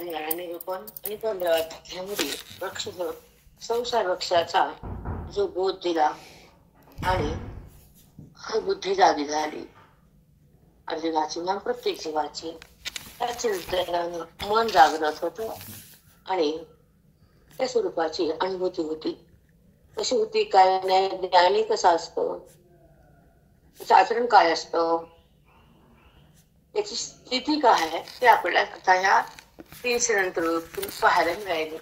निरूपण आणि 15व्या अध्यायामध्ये वृक्ष संसार वृक्षाचा जो बोध दिला आणि हा बुद्धी जागी झाली अर्जुनाची ना प्रत्येक जीवाची त्या चिंतनानं मन जागृत होत आणि त्या स्वरूपाची अनुभूती होती. कशी होती, काय नाही, ज्ञानी कसा असतो, त्याचं आचरण काय असतं, त्याची स्थिती काय आहे ते आपल्याला आता ह्या 300 नंतर पाहायला मिळाले.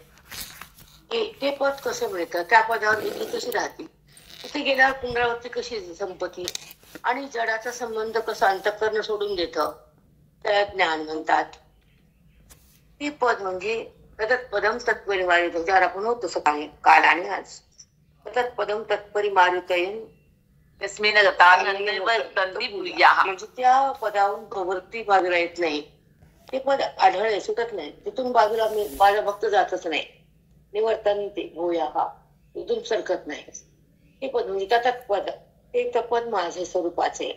ते पद कसं मिळतं, त्या पदावर बुद्धी कशी राहते, तिथे गेल्यावर पुनरावृत्ती कशी संपत्ती आणि जडाचा संबंध कसा अंतःकरण सोडून देतं, त्याला ज्ञान म्हणतात. ते पद म्हणजे तत्पदम तत्परिमारित, ज्यावर आपण होतो सकाळी काल आणि आज. तत्पदम तत्परिमारितयन तस्मिन् निवर्तन्ति भूयः, म्हणजे त्या पदावरून प्रवृत्ती बाजूला येत नाही. ते पद आढळले सुटत नाही, तिथून बाजूला माझा भक्त जातच नाही. निवर्तन्ति भूयः, तिथून सरकत नाही. हे पद म्हणजे तत्पद, ते तत्पद माझे स्वरूपाचे,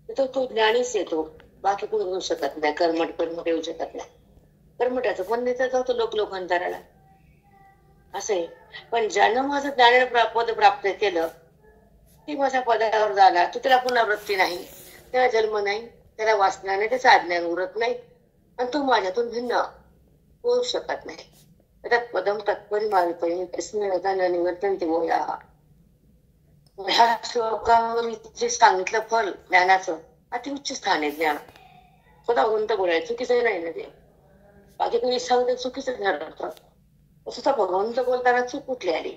तो ज्ञानीच येतो, बाकी कोणी होऊ शकत नाही. कर्मठ येऊ शकत नाही. कर्मठाचं पण देतात जातो लोकांतराला असे. पण ज्यानं माझं ज्ञान पद प्राप्त केलं, ती माझ्या पदावर झाला, तो त्याला पुनरावृत्ती नाही, त्याला जन्म नाही, त्याला वासना नाही, त्याचं अज्ञान उरत नाही आणि तो माझ्यातून भिन्न होऊ शकत नाही. तत्पदम तत्परिमारितयन तस्मिन् निवर्तन्ति भूयः. ह्या श्लोकामध्ये जे सांगितलं फल ज्ञानाचं अतिउच्च स्थान आहे. ज्ञान स्वतः भगवंत बोलायचं चुकीचं नाही ना, ते बाकी तुम्ही सांगते चुकीचं ठरतं. स्वतः भगवंत बोलताना चूक कुठली आली.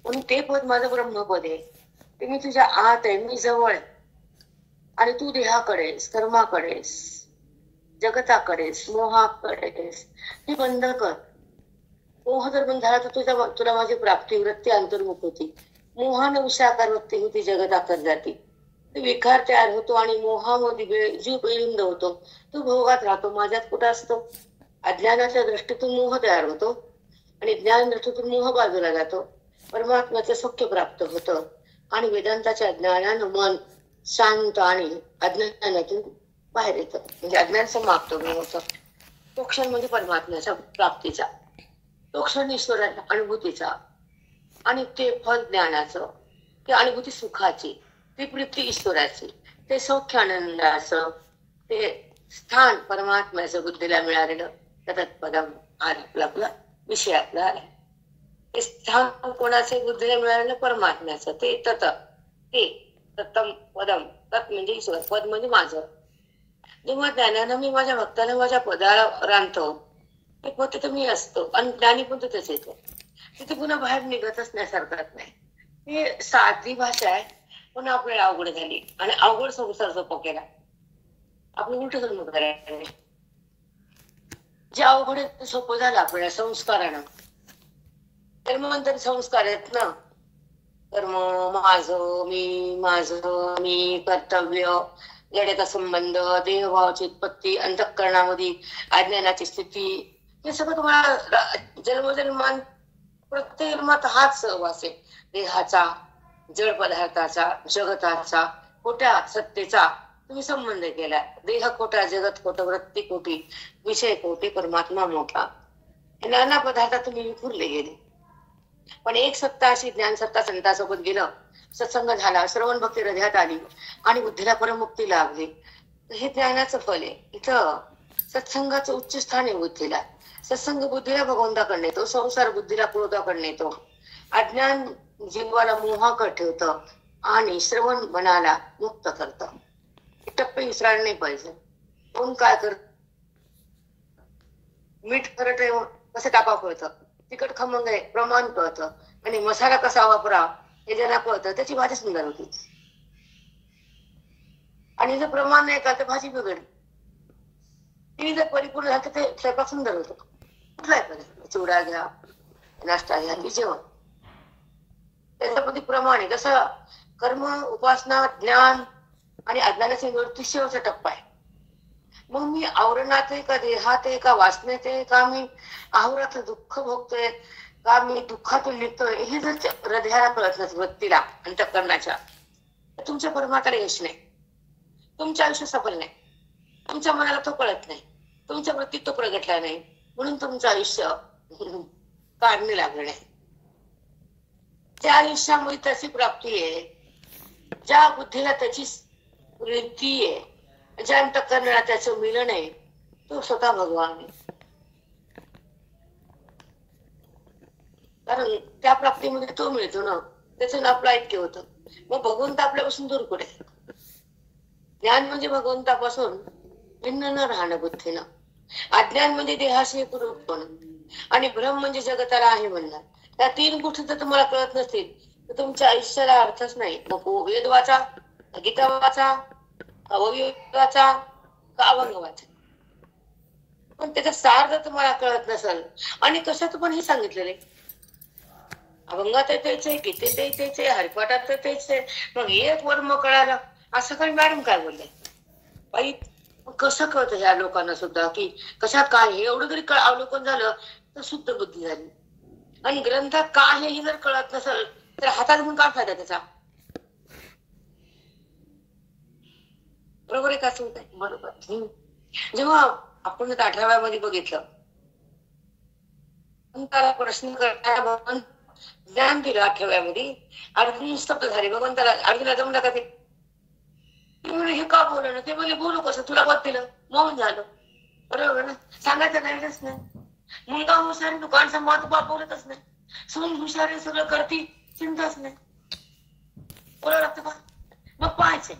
म्हणून ते पद माझं ब्रह्मपद आहे, ते मी तुझ्या आत आहे, मी जवळ आहे आणि तू देहाकडेस, कर्माकडेस, जगताकडेस, मोहाकडेस. हे बंद कर. मोह जर बंद झाला तर तुला माझी प्राप्ती वृत्ती अंतर्मुख होती. मोहानं विषाकार वृत्ती होती, जगताकर जाती. विकार तयार होतो आणि मोहामध्ये जीव बेळुंद होतो, तो भोगात राहतो. माझ्यात कुठं असतो, अज्ञानाच्या दृष्टीतून मोह तयार होतो आणि ज्ञान दृष्टीतून मोह बाजूला जातो. परमात्म्याचं सौख्य प्राप्त होतं आणि वेदांताच्या ज्ञानानं मन शांत आणि अज्ञानातून बाहेर येतं, म्हणजे अज्ञान समाप्त होतं. तो क्षण म्हणजे परमात्म्याच्या प्राप्तीचा, तो क्षण ईश्वराच्या अनुभूतीचा आणि ते फल ज्ञानाचं, ते अनुभूती सुखाची, ती प्रीती ईश्वराची, ते सौख्य आनंदाचं, ते स्थान परमात्म्याचं बुद्धीला मिळालेलं तत्पदम. आपला विषय आपला आहे. ते स्थान कोणाचे बुद्धीला मिळालेलं परमात्म्याचं, ते तत्तम पदम. तत् म्हणजे ईश्वर, पद म्हणजे माझं. जेव्हा ज्ञानानं मी माझ्या भक्ताला माझ्या पदाला रांधतो, ते पद तिथं मी असतो आणि ज्ञानी पण तिथेच येतो. तिथे पुन्हा बाहेर निघतच नाही, सरकत नाही. ही साधी भाषा आहे, पण आपल्याला अवघड झाली आणि अवघड संसार सोपा केला. आपलं उलट जन्म करायला जे अवघड आहे ते सोपं झालं आपल्याला संस्कारानं. कर्मांतर संस्कार आहेत ना, कर्म, माझं मी, कर्तव्य, जडेचा संबंध, देहभावाची उत्पत्ती, अंतःकरणामध्ये अज्ञानाची स्थिती, हे सगळं तुम्हाला जन्मजन्मान प्रत्येक जन्मात हाच सहवास आहे. देहाचा, जड पदार्थाचा, जगताचा, खोट्या सत्तेचा तुम्ही संबंध केला. देह खोटा, जगत खोटं, वृत्ती खोटी, विषय खोटे, परमात्मा मोठा. नाना पदार्थात तुम्ही विखुरले गेले. पण एक सत्ता अशी ज्ञान सत्ता संतासोबत गेलं, सत्संग झाला, श्रवण भक्ती हृदयात आली आणि बुद्धीला परमुक्ती लाभली. हे ज्ञानाचं फल आहे. इथं सत्संगाचं उच्च स्थान आहे बुद्धीला. सत्संग बुद्धीला भगवंताकडे नेतो, संसार बुद्धीला क्रोधाकडे नेतो, अज्ञान जीवाला मोहाकडे ठेवतं आणि श्रवण मनाला मुक्त करतं. टप्पे विसरायला नाही पाहिजे. कोण काय करत, मीठ खरट आहे कसं टाका कळतं, तिखट खमंग आहे प्रमाण कळतं आणि मसाला कसा वापरा हे ज्यांना कळतं त्याची भाजी सुंदर होती. आणि जर प्रमाण नाही का तर भाजी बिघडली. ती जर परिपूर्ण झाली तर ते स्वयंपाक सुंदर होतो. कुठलाही पदार्थ, चिवडा घ्या, नाश्ता घ्या की जेवण, त्याच्यामध्ये प्रमाण आहे. जसं कर्म, उपासना, ज्ञान आणि अज्ञानाच्या निवृत्ती शेवटचा टप्पा आहे. मग मी आवरणात आहे का, देहात आहे का, वासनेत आहे का, मी आवरात दुःख भोगतोय का, मी दुःखातून निघतोय, हे जर हृदयाला कळत नाही, वृत्तीला अंतःकरणाच्या, तुमच्या परमात्म्याला यश नाही, तुमचं आयुष्य सफल नाही, तुमच्या मनाला तो कळत नाही, तुमच्या वृत्तीत तो प्रगटला नाही, म्हणून तुमचं आयुष्य काढणे लागणे. त्या आयुष्यामध्ये त्याची प्राप्ती आहे, ज्या बुद्धीला त्याची वृत्ती आहे, ज्या अंतःकरणाला त्याचं मिलन आहे, तो स्वतः भगवान आहे. कारण त्या प्राप्तीमध्ये तो मिळतो ना, त्याचं आपलं ऐक्य होतं. मग भगवंत आपल्यापासून दूर कुठे? ज्ञान म्हणजे भगवंतापासून भिन्न न राहणं बुद्धीनं. अज्ञान म्हणजे देहाशी कुरूपण आणि भ्रम म्हणजे जगताला आहे म्हणणार. त्या तीन गोष्टी जर तुम्हाला कळत नसतील तर तुमच्या आयुष्याला अर्थच नाही. मग वेद वाचा, गीता वाचा, अवयवाचा का अभंग वाचा, पण त्याचा सार जर तुम्हाला कळत नसेल आणि कशात पण हे सांगितलेले अभंगात तेच आहे, गीतेत तेच आहे, हरिपाठात तेच आहे, मग एक वर्म कळाला असं काही मॅडम काय बोलले बाई? कसं कळतं ह्या लोकांना सुद्धा की कशात काय हे एवढं जरी अवलोकन झालं तर शुद्ध बुद्धी झाली. आणि ग्रंथात काय हे जर कळत नसेल तर हातात घेऊन काय फायदा त्याचा? बरोबर आहे का? सांगताय बरोबर. जेव्हा आपण 18व्या मध्ये बघितलं त्याला प्रश्न करताना भगवान ज्ञान दिलं 18व्या मध्ये, अर्जुन स्तब्ध झाले. भगवंताला अर्जुना जमलं का ते? हे का बोललं ना? ते बोलले बोलू कसं, तुला पद दिलं, मौन झालं. बरोबर ना? सांगायचं नाहीच नाही. मुलगा हुशारी दुकान सांभाळत बाप बोलतच नाही, सून हुशारी सगळं करती चिंताच नाही. बोलावं लागतं का? मग पाहायचे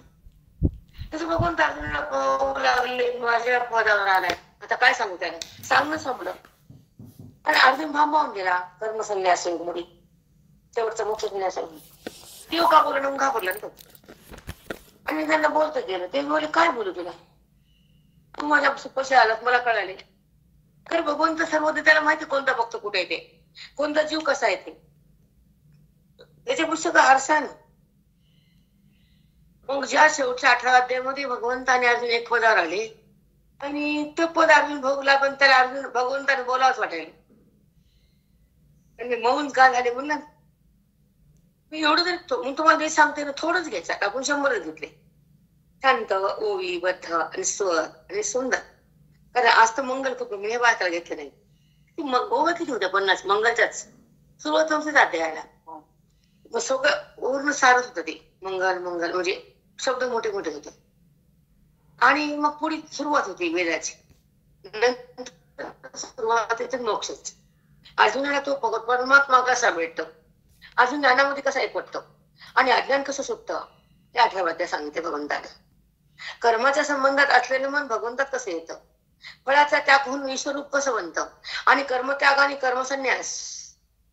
तसं बघून अर्जुनाला लागले माझ्या पदावर आलाय, आता काय सांगू त्याला? सांगणं संपलं. आणि अर्जुन भांबावून गेला कर्मसन्यास मध्ये, शेवटचा मोक्ष संन्यास. ते का बोलणं घाबरला तो. आणि त्यांना बोलत गेलं. ते बोलले काय बोलू तुला, तू माझ्या कसे आलास मला कळाले. तर भगवंत सर्व त्याला माहिती कोणता भक्त कुठे येते, कोणता जीव कसा येते, त्याचे पुस्तक हरसान. मग ज्या शेवटच्या 18 अध्यायामध्ये भगवंत आणि अर्जुन एक पदावर आले आणि ते पद अर्जुन भोगला, पण त्याला अर्जुन भगवंताने बोलावंच वाटायला. मौन का झाले बोल ना. मी एवढं तरी तुम्हाला जे सांगते ना थोडंच घ्यायचं, आपण 100च घेतले. शांत, ओवी, बद्ध आणि स्वर आणि सुंदर. कारण आज तर मंगल कुटुंब हे वाचायला घेतलं नाही. ती ओव्या किती होत्या? 50 मंगलच्याच. सुरुवात नव्हती जाते यायला. मग सगळं पूर्ण सारच होतं ते. मंगल मंगल म्हणजे शब्द मोठे मोठे होते. आणि मग पुढे सुरुवात होती वेदाची, सुरुवात येते मोक्षाची. अर्जुनाला तो परमात्मा कसा भेटतो, अजून ज्ञानामध्ये कसा एकवटतो आणि अज्ञान कसं सुटतं ते 18व्या अध्यायात सांगितले भगवंताने. कर्माच्या संबंधात असलेलं मन भगवंतात कसं येतं, फळाचा त्याग होऊन विश्वरूप कसं बनतं, आणि कर्मत्याग आणि कर्मसन्यास,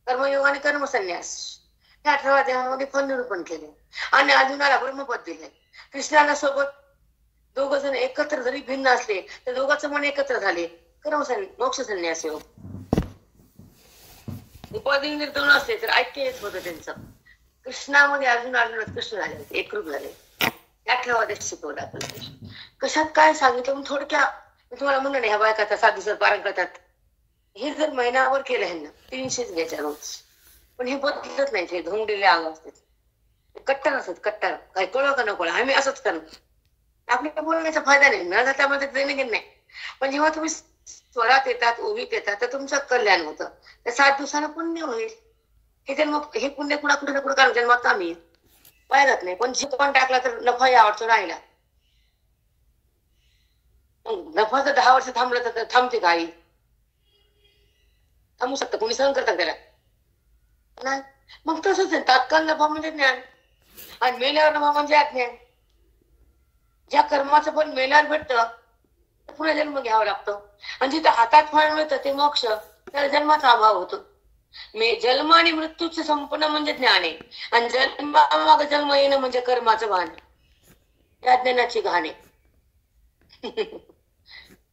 कर्मयोग आणि कर्मसन्यास या 18व्या अध्यायामध्ये फल निरूपण केले. आणि अर्जुनाला ब्रह्मपद दिले. कृष्णाला सोबत दोघ जण एकत्र जरी भिन्न असले तर दोघांचं मन एकत्र झाले. मोक्ष संन्यास योग. उपाधी निर्दोन असले तर ऐक्य येत होतं त्यांचं. कृष्णामध्ये अर्जुनात कृष्ण झाले होते, एकरूप झाले. 18व्या अध्यायात शिकवलं आपण कशात काय सांगितलं. थोडक्या तुम्हाला म्हणलं नाही, ह्या बायकाचा 7 दिवसात पारण करतात. हे जर महिनाभर केलं ह्यांना 300 घ्यायच्या रोज, पण हे बदलत नाही. ते धोंगलेले अंग असतात, कट्टर असतात, कट्टर. काही कळलं का नको आम्ही असंच करणार. आपल्याला बोलण्याचा फायदा नाही, न त्यामध्ये ट्रेनिंग नाही. पण जेव्हा तुम्ही स्वरात येतात, ओवीत येतात तर तुमचं कल्याण होतं. तर 7 दिवसानं पुण्य होईल. हे जन्म, हे पुण्य कुणा कुठे ना कुठे कारण जन्मात कामी येईल, पाहिलात नाही. पण पण टाकला तर नफा यावरचा राहिला. नफा जर 10 वर्ष थांबलं तर थांबते काही थांबू शकतं, कोणी सहन करतात त्याला नाही. मग तसंच आहे, तात्काळ नफा म्हणजे ज्ञान आणि मेल्यावर नफा म्हणजे अज्ञान. ज्या कर्माचं पण मेल्यावर भेटतं पुन्हा जन्म घ्यावा लागतो, आणि जिथं हातात फळ मिळतं ते मोक्ष, त्याला जन्माचा अभाव होतो. जन्म आणि मृत्यूचं संपूर्ण म्हणजे ज्ञान आहे, आणि जन्मामाग जन्म येणं म्हणजे कर्माचं भान, या ज्ञानाची घाण आहे.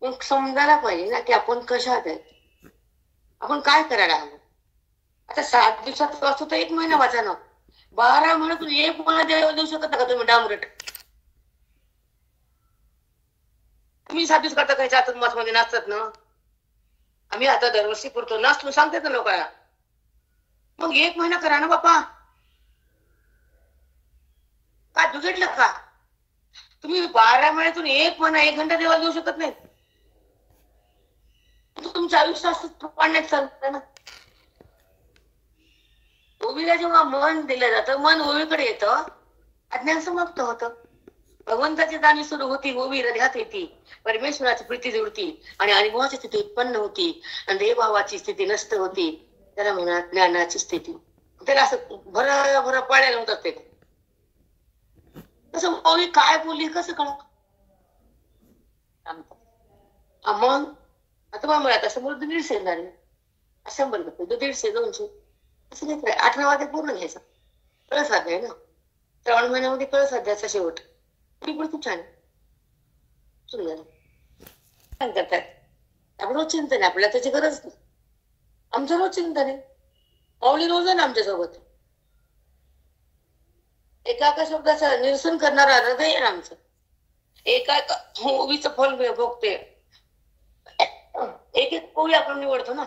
मग समजायला पाहिजे ना की आपण कशात आहे, आपण काय करायला हवं. आता 7 दिवसात वाचतो तर 1 महिना वाचा ना. 12 म्हणून 1 महिना देऊ शकत का तुम्ही डांबरट? तुम्ही 7 दिवस करता काही चातुर्मास मध्ये नाचतात ना. आम्ही आता दरवर्षी पुरतो नाचतो सांगते ना लोकांना. मग 1 महिना करा ना बापा. काय बिघडलं का? तुम्ही 12 महिन्यातून 1 महिना 1 घंटा देवाला देऊ शकत नाही. तुमचं तुमचं आयुष्य असं पाण्यात चालतं ना. ओवीला जेव्हा मन दिलं जातं, मन ओवीकडे येतं, अज्ञान समाप्त होतं. भगवंताची जाणीव सुरू होती, ओवी हृदयात येते, परमेश्वराची प्रीती जुळती आणि अनुभवाची स्थिती उत्पन्न होती आणि देवभावाची स्थिती नष्ट होती. त्याला म्हणा ज्ञानाची स्थिती. त्याला असं भर पाळायला होतात ते. तसं ओवी काय बोलली कसं कळ. मग आता मला मिळत असं बोलतो 150 येणार, 100 रुपये 150 200 असं नाही काय. 18 वाजे पूर्ण घ्यायचा. कळस आहे ना, श्रावण महिन्यामध्ये कळस अध्याचा शेवट. ती पण खूप छान सुंदर करतात. आपण रोज चिंतन आहे, आपल्याला त्याची गरज नाही. आमचं रोज चिंतन आहे. माऊली रोज आहे ना आमच्या सोबत. एका एका शब्दाचं निरसन करणारा हृदय आहे आमचं. एका ओवीचं फल भोगते. एक एक ओवी आपण निवडतो ना.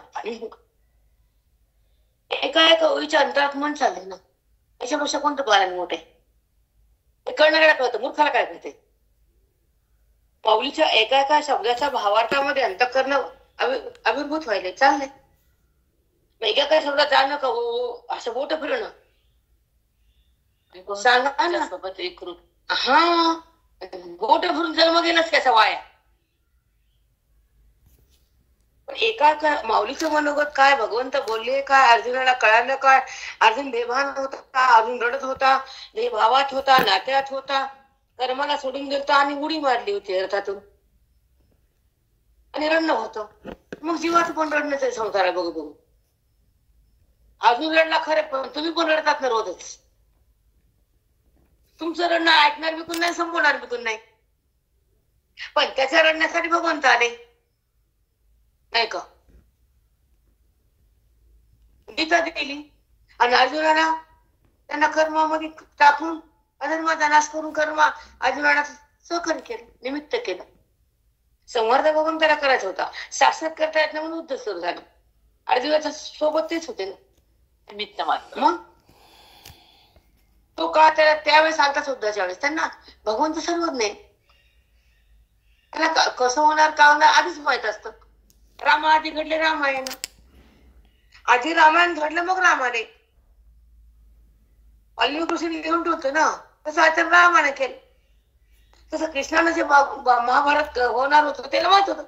एका एका ओवीच्या अंतरात मन चाललंय ना. याच्यापेक्षा कोणतं पारायण मोठे. हे कळणाऱ्याला कळतं, मूर्खाला काय कळते. माऊलीच्या एका एका शब्दाच्या भावार्थामध्ये अंतःकरण आविर्भूत व्हायले चाललंय. एका एका शब्दात जाणं का असं बोट फिरणं सांगा ना. सोबत एक रूप. हा बोट फिरून जन्म गेलाच कसा वाया. पण एका माऊलीचं मनोगत काय, भगवंत बोलले काय, अर्जुनाला कळालं काय. अर्जुन बेभान होता, अर्जुन रडत होता, देहभावात होता, नात्यात होता, कर्माला सोडून गेलता आणि उडी मारली होती अर्थातून आणि रडणं होतं. मग जीवाचं पण रडणंच संसार बघू बघू. अजून रडला खरे, पण तुम्ही पण रडतात ना रोजच. तुमचं रडणं ऐकणार बिकून नाही, संपवणार बिकून नाही. पण त्याच्या रडण्यासाठी भगवंत आले नाही का. गीता दिली आणि अर्जुनाला त्यांना कर्मामध्ये टाकून अधर्माचा नाश करून अर्जुनाला सहकार्य केलं, निमित्त केलं. संवाद भगवंताला करायचा होता, साक्षात करता येत नाही म्हणून युद्ध सुरू झालं. अर्जुनाच्या सोबत तेच होते ना, निमित्त मात्र. मग तो का त्यावेळेस सांगताच युद्धाच्या वेळेस त्यांना भगवंत सर्वच नाही. त्याला कसं होणार का होणार आधीच माहित असतं. रामा आधी घडले रामायण, आधी रामायण घडलं मग रामाने. वाल्मिकी ऋषीने घेऊन ठेवतो ना, तसं आचरण रामाने केलं. तसं कृष्णानं जे महाभारत होणार होतं त्याला माहित होतं.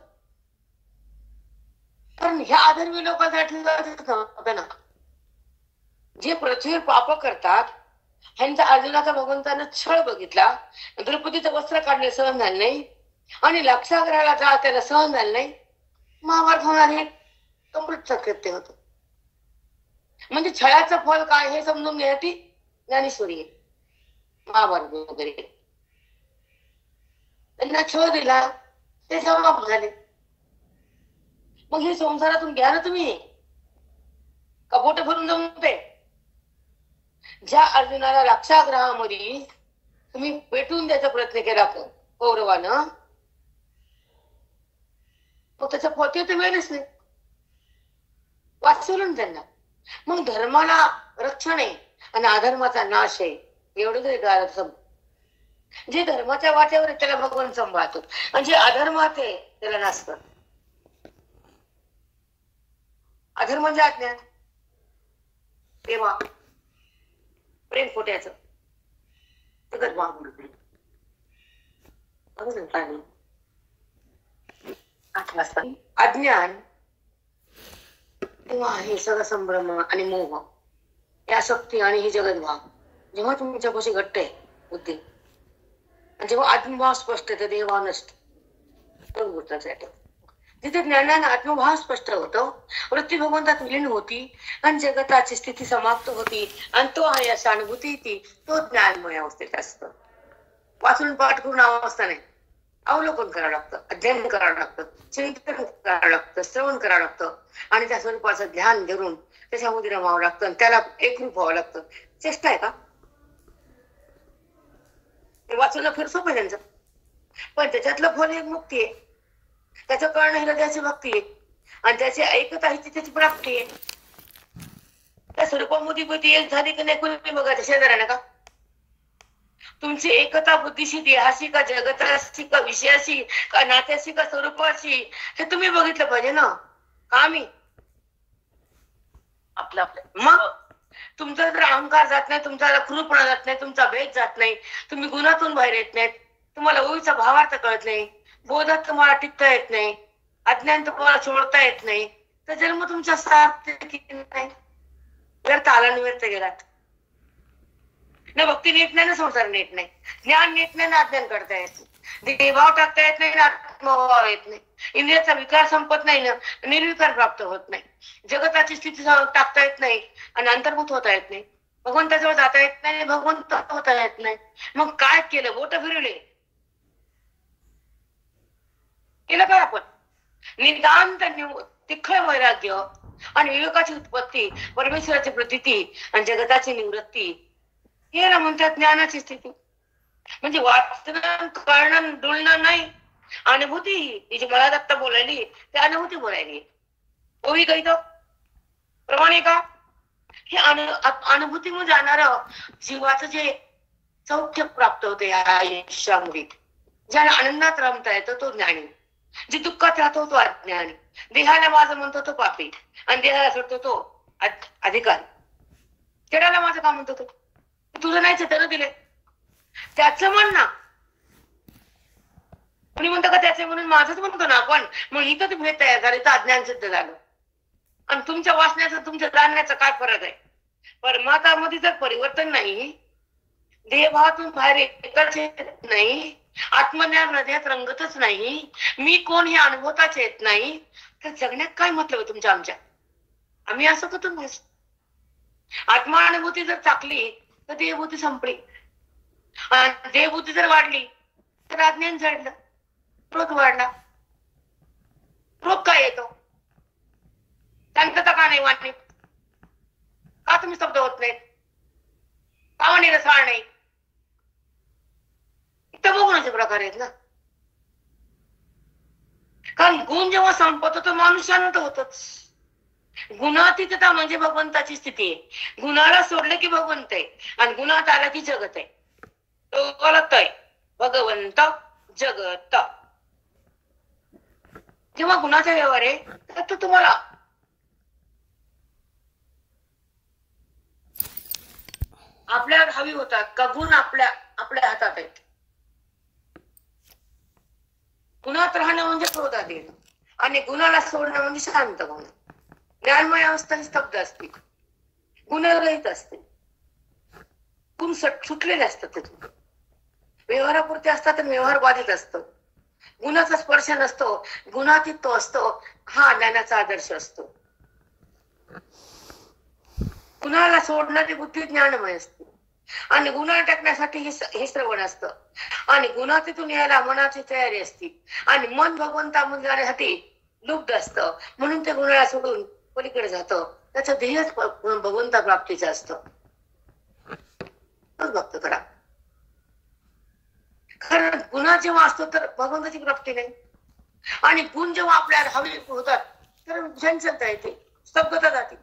कारण ह्या अधर्मी लोकांसाठी ना, जे पृथ्वीवर पाप करतात ह्यांचा अर्जुनाचा भगवंतानं छळ बघितला. द्रौपदीचं वस्त्र काढणे सहन झालं नाही आणि लाक्षागृहाला जा त्याला सहन झालं नाही. महाभारत होणार हे कम्प्लीट कृत्य होतं. म्हणजे छळाचं फल काय हे समजून घेण्यासाठी ज्ञानेश्वरी आहे. महाभारत वगैरे त्यांना छळ दिला, ते समाप्त झाले. मग हे संसारातून घ्या ना तुम्ही, कपोट भरून जमते. ज्या अर्जुनाला लाक्षागृहामध्ये तुम्ही पेटून द्यायचा प्रयत्न केला कौरवानं, मग त्याचा फते तर वेळच नाही, वाचवलं त्यांना. मग धर्माला रक्षण आहे आणि अधर्माचा नाश आहे एवढं तरी. जे धर्माच्या वाटेवर आहे त्याला भगवान सांभाळतो आणि जे अधर्मात आहे त्याला नाश करतो. अधर्म म्हणजे अज्ञान, तेव्हा प्रेम खोट्याचं जगत वागणं. अज्ञान तेव्हा हे सगळं संभ्रम आणि मोह, या शक्ती आणि हे जगत भाव जेव्हा तुमच्यापाशी घट्ट आहे बुद्धी, जेव्हा आत्मभाव स्पष्ट येतो देहभाव नसतो. जिथे ज्ञानानं आत्मभाव स्पष्ट होतो, वृत्ती भगवंतात विलीन होती आणि जगताची स्थिती समाप्त होती आणि तो आहे अशा अनुभूती येते, तो ज्ञानमय अवस्थेत असतो. वाचून पाठ करून अवस्था नाही, अवलोकन करावं लागतं, अध्ययन करावं लागतं, चिंतन करावं लागतं, श्रवण करावं लागतं आणि त्या स्वरूपाचं ध्यान धरून त्याच्यामध्ये रमावं लागतं आणि त्याला एकरूप व्हावं लागतं. चेष्टा आहे का? ते वाचून फिर सोपं आहे त्यांचं, पण त्याच्यातलं फल एक मुक्ती आहे. त्याचं कळणं हृदयाची भक्ती आहे आणि त्याची ऐकता ही त्याची प्राप्ती आहे. त्या स्वरूपामध्ये बुद्धी एक झाली की नाही कोणी बघायचं शेजाऱ्यानं का? तुमची एकता बुद्धीशी, देहाशी का, जगताशी का, विषयाशी का, नात्याशी का, स्वरूपाशी, हे तुम्ही बघितलं पाहिजे ना. कामी आपलं आपलं मग तुमचा जर अहंकार जात नाही, तुमचा क्रूरपणा जात नाही, तुमचा भेद जात नाही, तुम्ही गुणातून बाहेर येत नाहीत, तुम्हाला ओळीचा भावार्थ कळत नाही, बोधात तुम्हाला टिकता येत नाही, अज्ञान तुम्हाला सोडता येत नाही, तर जन्म तुमचा सार्थ नाही, व्यर्थ आला आणि व्यर्थ गेलात. ना भक्ती नीट नाही, ना संसार नीट नाही, ज्ञान नीट नाही, ना अज्ञान करता येत नाही, देहभाव टाकता येत नाही, ना आत्मभाव येत नाही, इंद्रियाचा विकार संपत नाही, ना निर्विकार प्राप्त होत नाही, जगताची स्थिती टाकता येत नाही आणि अंतर्भूत होता येत नाही, भगवंताजवळ जाता येत नाही, भगवंत होता येत नाही. मग काय केलं? बोट फिरवले. केलं काय आपण? निदांत तिखळ वैराग्य आणि विवेकाची उत्पत्ती, परमेश्वराची प्रतीती आणि जगताची निवृत्ती, हे ना म्हणतात ज्ञानाची स्थिती. म्हणजे वाचन कळणं डुलणं नाही, अनुभूती. तिची मला दत्त बोलायली ते अनुभूती बोलायली. होई काही तो प्रमाणे का हे अनुभूतीमुळे जाणार जीवाचं जे सौख्य प्राप्त होते या आयुष्यामध्ये, ज्याला आनंदात रमता येतो तो ज्ञानी, जे दुःखात राहतो तो अज्ञानी, देहाला माझं म्हणतो तो पापी आणि देहाला सोडतो तो अधिकारी, तेडाला माझं का म्हणतो तो तुझं नाहीच त्यानं दिले त्याचं म्हण ना. कोणी म्हणतं का त्याचे म्हणून माझंच म्हणतो ना आपण. मग इथं भेद तयार झाले तर अज्ञान सिद्ध झालं. आणि तुमच्या वाचण्याचं तुमच्या जाणण्याचा काय फरक आहे? परमात्म्यामध्ये जर परिवर्तन नाही, देहभावातून बाहेर एकच येत नाही, आत्मज्ञान हृदयात रंगतच नाही, मी कोण हे अनुभवताच येत नाही, तर जगण्यात काय मतलब आहे तुमच्या आमच्या? आम्ही असं कुठून बस. आत्मानुभूती जर चाकली तर देहभूती संपली, आणि देहभूती जर वाढली तर अज्ञान जडलं, क्रोध वाढला. क्रोध काय येतो? शांतता का नाही वाटली? का तुम्ही स्तब्ध होत नाहीत? का निरसाळ नाही? इथं बघण्याचे प्रकार आहेत ना. कारण गुण जेव्हा संपतो तो माणूस शांत होतच. गुणातीतता म्हणजे भगवंताची स्थिती आहे. गुणाला सोडलं की भगवंत आहे, आणि गुणात आला की जगत आहे. तो गलत आहे. भगवंत जगत जेव्हा गुणाचा व्यवहार आहे तर तो तुम्हाला आपल्याला हवी होतात का गुण आपल्या हातात आहेत. गुणात राहणं म्हणजे क्रोधात येणं, आणि गुणाला सोडणं म्हणजे शांत होणं. ज्ञानमय अवस्था स्तब्ध असते, गुणरहित असते, गुण सुटलेले असतात. तिथून व्यवहारापुरते असतात आणि व्यवहार बाधित असतो. गुणाचा स्पर्श नसतो, गुणातीत तो असतो. हा ज्ञानाचा आदर्श असतो. गुणाला सोडणारी बुद्धी ज्ञानमय असते, आणि गुन्हा टाकण्यासाठी हे श्रवण असतं, आणि गुणातीतून यायला मनाची तयारी असते, आणि मन भगवंतामध्ये जाण्यासाठी लुब्ध असतं. म्हणून ते गुणाला सोडून पलीकडे जातं. त्याचं ध्येयच भगवंता प्राप्तीचं असतं. भक्त करा. कारण गुन्हा जेव्हा असतो तर भगवंताची प्राप्ती नाही, आणि गुण जेव्हा आपल्याला हवे होतात तर चंचलता येते, स्तब्धता जाते.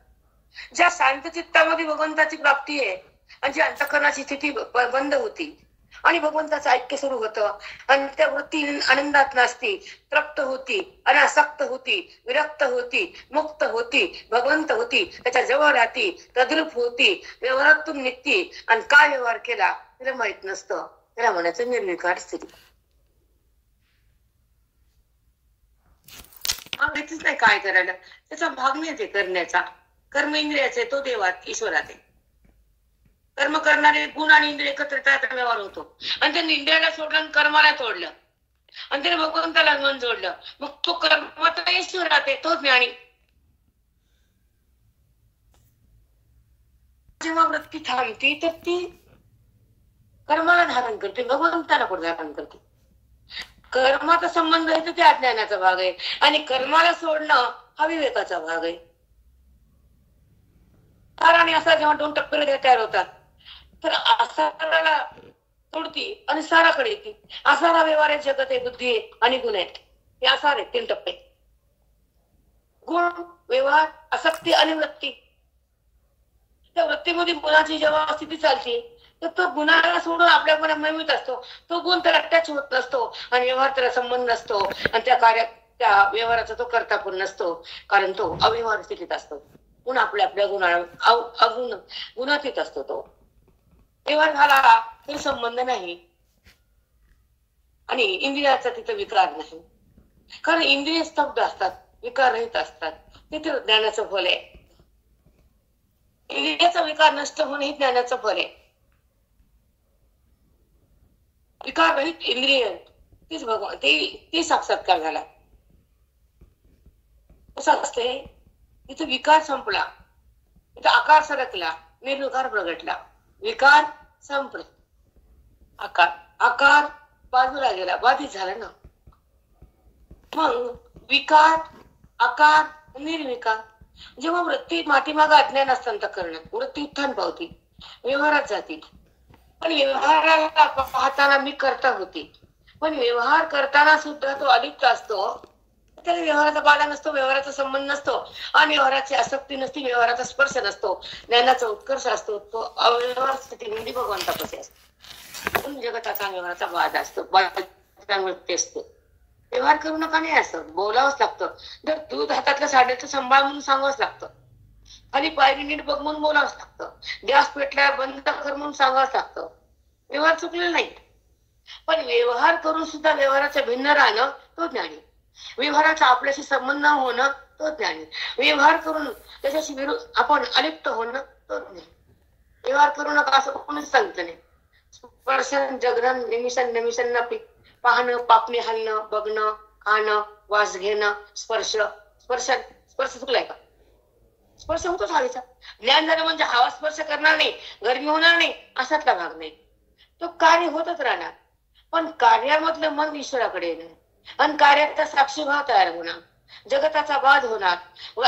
ज्या शांत चित्तामध्ये भगवंताची प्राप्ती आहे, आणि जी अंतःकरणाची स्थिती बंद होती आणि भगवंताचं ऐक्य सुरू होतं, आणि त्या वृत्ती आनंदात नसती, तृप्त होती, अनासक्त होती, विरक्त होती, मुक्त होती, भगवंत होती, त्याच्या जवळ राहती, तद्रूप होती, व्यवहारातून निघती, आणि काय व्यवहार केला तिला माहित नसतं. त्याला म्हणायचं निर्विकार स्थिती. माहितीच नाही काय करायला, त्याचा भाग नाही ते करण्याचा. कर्म इंद्रियाचे तो देवात ईश्वरात आहे. कर्म करणारे गुण आणि इंद्रिय एकत्र व्यवहार होतो, आणि त्या इंद्रियाला सोडलं आणि कर्माला तोडलं, आणि त्याने भगवंताला मन जोडलं. मग तो कर्माचा ईश्वरात आहे, तो ज्ञानी. जेव्हा वृत्ती थांबती तर ती कर्माला धारण करते, भगवंताला कुठे धारण करते. कर्माचा संबंध आहे तर ते अज्ञानाचा भाग आहे, आणि कर्माला सोडणं हा विवेकाचा भाग आहे. सारा आणि असा जेव्हा दोन टप्पे तयार होतात, तर आसाराला सोडती आणि साराकडे येते. आसारा व्यवहार आहे, जगत आहे, बुद्धी आहे आणि गुण आहेत. हे आसार आहेत, 3 टप्पे. गुण, व्यवहार, आसक्ती आणि वृत्ती. त्या वृत्तीमध्ये गुणाची जेव्हा स्थिती चालते तर तो गुणाला सोडून आपल्या मनात असतो. तो गुण त्याला अटॅच होत नसतो, आणि व्यवहार त्याला संबंध नसतो, आणि त्या कार्यात त्या व्यवहाराचा तो करता पण नसतो, कारण तो अव्यवहार स्थितीत असतो. पुन्हा आपल्या आपल्या गुणातीत असतो तो. व्यवहार झाला तरी संबंध नाही आणि इंद्रियाचा तिथे विकार नाही, कारण इंद्रिय स्तब्ध असतात, विकार रहित असतात. तिथे ज्ञानाचं फल आहे. इंद्रियाचा विकार नष्ट होणे हे ज्ञानाचं फल आहे. विकार रहित इंद्रिय तीच भगवान ती साक्षात्कार झाला. कसं असते, तिथे विकार संपला, तिथे आकार सरकला, निर्विकार प्रगटला. विकार संपले, आकार बाजूला गेला, बाधित झाला ना. मग विकार, आकार, निर्विकार. जेव्हा वृत्ती मातीमाग अज्ञान असताना करणं, वृत्ती उत्थान पावती, व्यवहारात जाती. पण व्यवहाराला पाहताना मी करता होती, पण व्यवहार करताना सुद्धा तो अलिप्त असतो. त्याला व्यवहाराचा बाधा नसतो, व्यवहाराचा संबंध नसतो आणि व्यवहाराची आसक्ती नसते, व्यवहाराचा स्पर्श नसतो, ज्ञानाचा उत्कर्ष असतो. तो अव्यवहार स्थितीमध्ये भगवंतापाशी असतो. जगताचा व्यवहाराचा बाधा असतो, वृत्ती असते. व्यवहार करू नका नाही असं बोलावंच लागतं. जर दूध हातातलं साडेचं सांभाळ म्हणून सांगावंच लागतं. खाली पायरी नीट बघ म्हणून बोलावंच लागतं. गॅस पेटला बंद कर म्हणून सांगावंच लागतं. व्यवहार चुकलेला नाही, पण व्यवहार करून सुद्धा व्यवहाराच्या भिन्न राहणं तो ज्ञानी. व्यवहाराचा आपल्याशी संबंध न होणं तो ज्ञानी. व्यवहार करून त्याच्याशी विरुद्ध आपण अलिप्त होणं तो ज्ञानी. व्यवहार करू नका असं कोणीच सांगितलं नाही. स्पर्शन, जगरण, निमिषण पाहणं, पापणे हलणं, बघणं, खाणं, वास घेणं, स्पर्श चुकलाय का? स्पर्श होतोच हवेचा. ज्ञान झालं म्हणजे हवा स्पर्श करणार नाही, गरमी होणार नाही, असातला भाग नाही. तो कार्य होतच राहणार, पण कार्यामधलं मन ईश्वराकडे येणार आणि कार्याचा साक्षीभाव तयार होणार, जगताचा बाध होणार व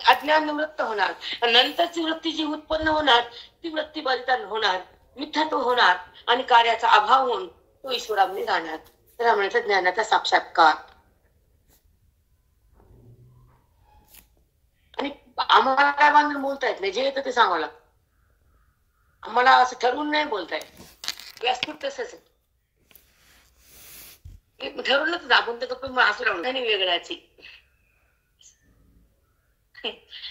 अज्ञान निवृत्त होणार. नंतरची वृत्ती जी उत्पन्न होणार ती वृत्ती बलिदान होणार, मिथ्यात्व होणार आणि कार्याचा अभाव होऊन तो ईश्वरामध्ये जाणार. त्याला म्हणायचं ज्ञानाचा साक्षात्कार. आणि आम्हाला काय बांधून बोलता येत नाही, जे येतं ते सांगावं लागतं. आम्हाला असं ठरवून नाही बोलता येत. व्यासपीठ तसंच आहे, ठरवलंच आपण तर गप्पा असं राहून आणि वेगळ्याची.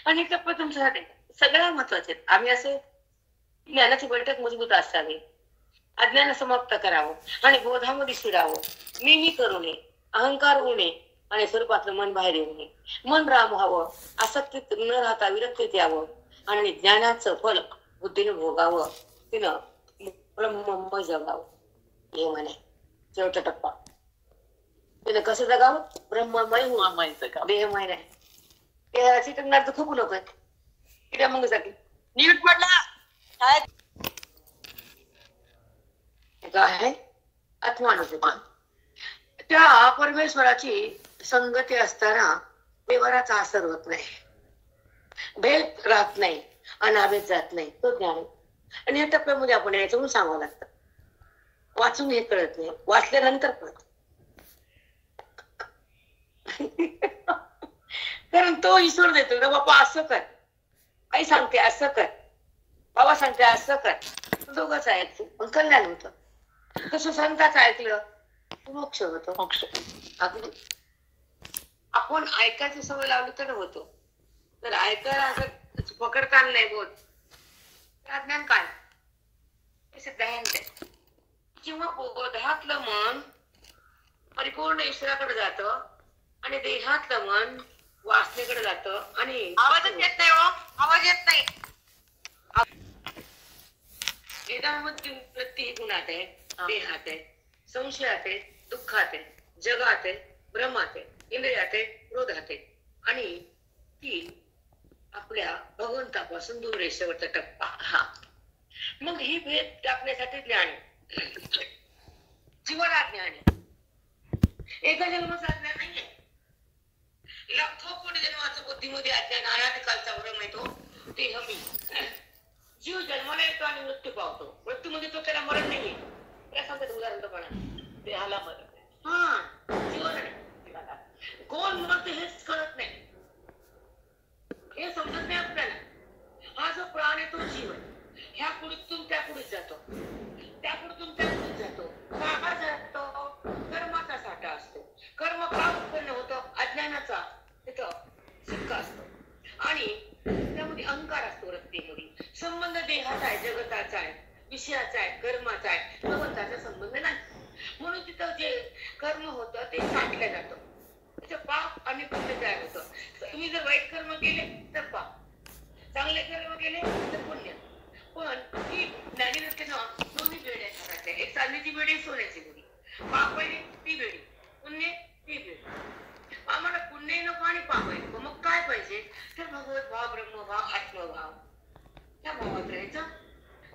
आणि गप्पा तुमच्यासाठी सगळ्यात महत्वाचे आहेत. आम्ही असे ज्ञानाची बैठक मजबूत असावी, अज्ञान समाप्त करावं आणि बोधामध्ये शिरावं. मी करू नये, अहंकार होऊ नये आणि स्वरूपातलं मन बाहेर येऊ नये. मन राम व्हावं, आसक्तीत न राहता विरक्तीत यावं आणि ज्ञानाचं फल बुद्धीने भोगावं, तिनं ब्रह्ममय जगावं. हे म्हणे शेवटचा टप्पा. तिनं कसं जगावं? ब्रह्ममय होऊ, देहमय नाही. देहाची टंगणार खूप लोक आहेत. तिला मग साठी नीट पडला काय आत्मानुभूती. त्या परमेश्वराची संगती असताना व्यवहाराचा असर होत नाही, भेद राहत नाही, अनाभेद जात नाही, तो ज्ञान. आणि या टप्प्यामध्ये आपण यायचं म्हणून सांगावं लागतं. वाचून हे कळत नाही, वाचल्यानंतर कळत. कारण तो ईश्वर देतो ना, बाबा असं कर, आई सांगते असं कर, बाबा सांगते असं कर, दोघंच ऐकतो पण कल्याण होतं. तसं संताचं ऐकलं मोक्ष होतो. मोक्ष अगदी आपण ऐकायची सवय लावली तर होतो. तर ऐकायला असं पकडता आलं नाही बोध, ज्ञान काय सिद्धांत आहे. जेव्हा बोधातलं मन परिपूर्ण ईश्वराकडे जातं आणि देहातलं मन वासनेकडे जातं. आणि आवाजच येत नाही हो, आवाज येत नाही. वेदामध्ये वृत्ती गुणात आहे, देहात आहे, संशयात आहे, दुःखात आहे, जगात आहे, भ्रमात आहे, इंद्रियात आहे, क्रोधात आहे आणि ती आपल्या भगवंतापासून दूर आहे. शेवटचा टप्पा हा. मग ही भेद टाकण्यासाठी ज्ञान, जीवाला ज्ञान आहे. एका जन्माचा ज्ञान नाहीये, लाखो कोटी जन्माचं बुद्धीमध्ये अज्ञान. अनादिकालचा भ्रम आहे तो, ते हमी. जीव जन्माला येतो आणि मृत्यू पावतो. मृत्यूमध्ये तो त्याला मरण नाही. त्या सांगतात उदाहरणपणा देहाला मरण. हा जीवन आहे, कोण मरते हेच कळत नाही, हे समजत नाही आपल्याला. हा जो प्राण आहे तो जीव आहे. ह्या पुढीतून त्या पुढे जातो, त्या पुढीतून त्या पुढे जातो. का जातो? कर्माचा साठा असतो. कर्म का उत्पन्न होतं? देहाचा आहे, जगताचा आहे, विषयाचा आहे, कर्माचा आहे, भगवंताचा संबंध नाही. म्हणून तिथं जे कर्म होतं ते साठलं जातं, त्याचं पाप आणि पुण्य तयार होतं. तुम्ही जर वाईट कर्म केले तर पाप, चांगले कर्म केले तर पुण्य. पण ही ज्ञानी व्यक्तीनं दोन्ही बेड्या करायच्या, एक चांदीची बेडी, सोन्याची बेडी. पाप आहे ती बेडी, पुण्य ती बेडी. आम्हाला पुण्य नको आणि पाप आहे नको. मग काय पाहिजे तर भगवत भाव, ब्रह्मभाव, आत्मभाव, त्या भावात राहायचं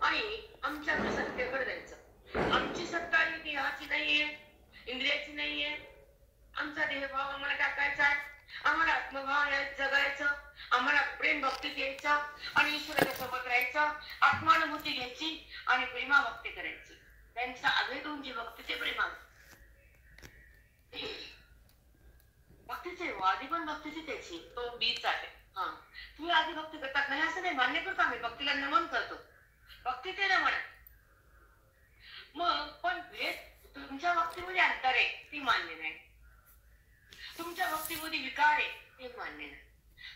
आणि आमच्याकडे सत्तेकडे जायचं. आमची सत्ता ही देहाची नाहीये, इंद्रियाची नाहीये. आमचा देहभाव आम्हाला टाकायचा आहे, आम्हाला आत्मभाव जगायचं, आम्हाला प्रेम भक्ती घ्यायचा आणि ईश्वराच्या सोबत राहायचं, आत्मानुभूती घ्यायची आणि प्रेमा भक्ती करायची. त्यांचा अभेद होऊन जी भक्तीचे प्रेमा, भक्तीचे आधी पण भक्तीची त्याची तो बीच आहे. हा, तुम्ही आधी भक्ती करतात नाही असं नाही, मान्य करतो आम्ही, भक्तीला नमन करतो, भक्तीचे नमन. मग पण भेद तुमच्या भक्तीमध्ये अंतर आहे ती मान्य नाही, तुमच्या भक्तीमध्ये विकार आहे ते मान्य नाही,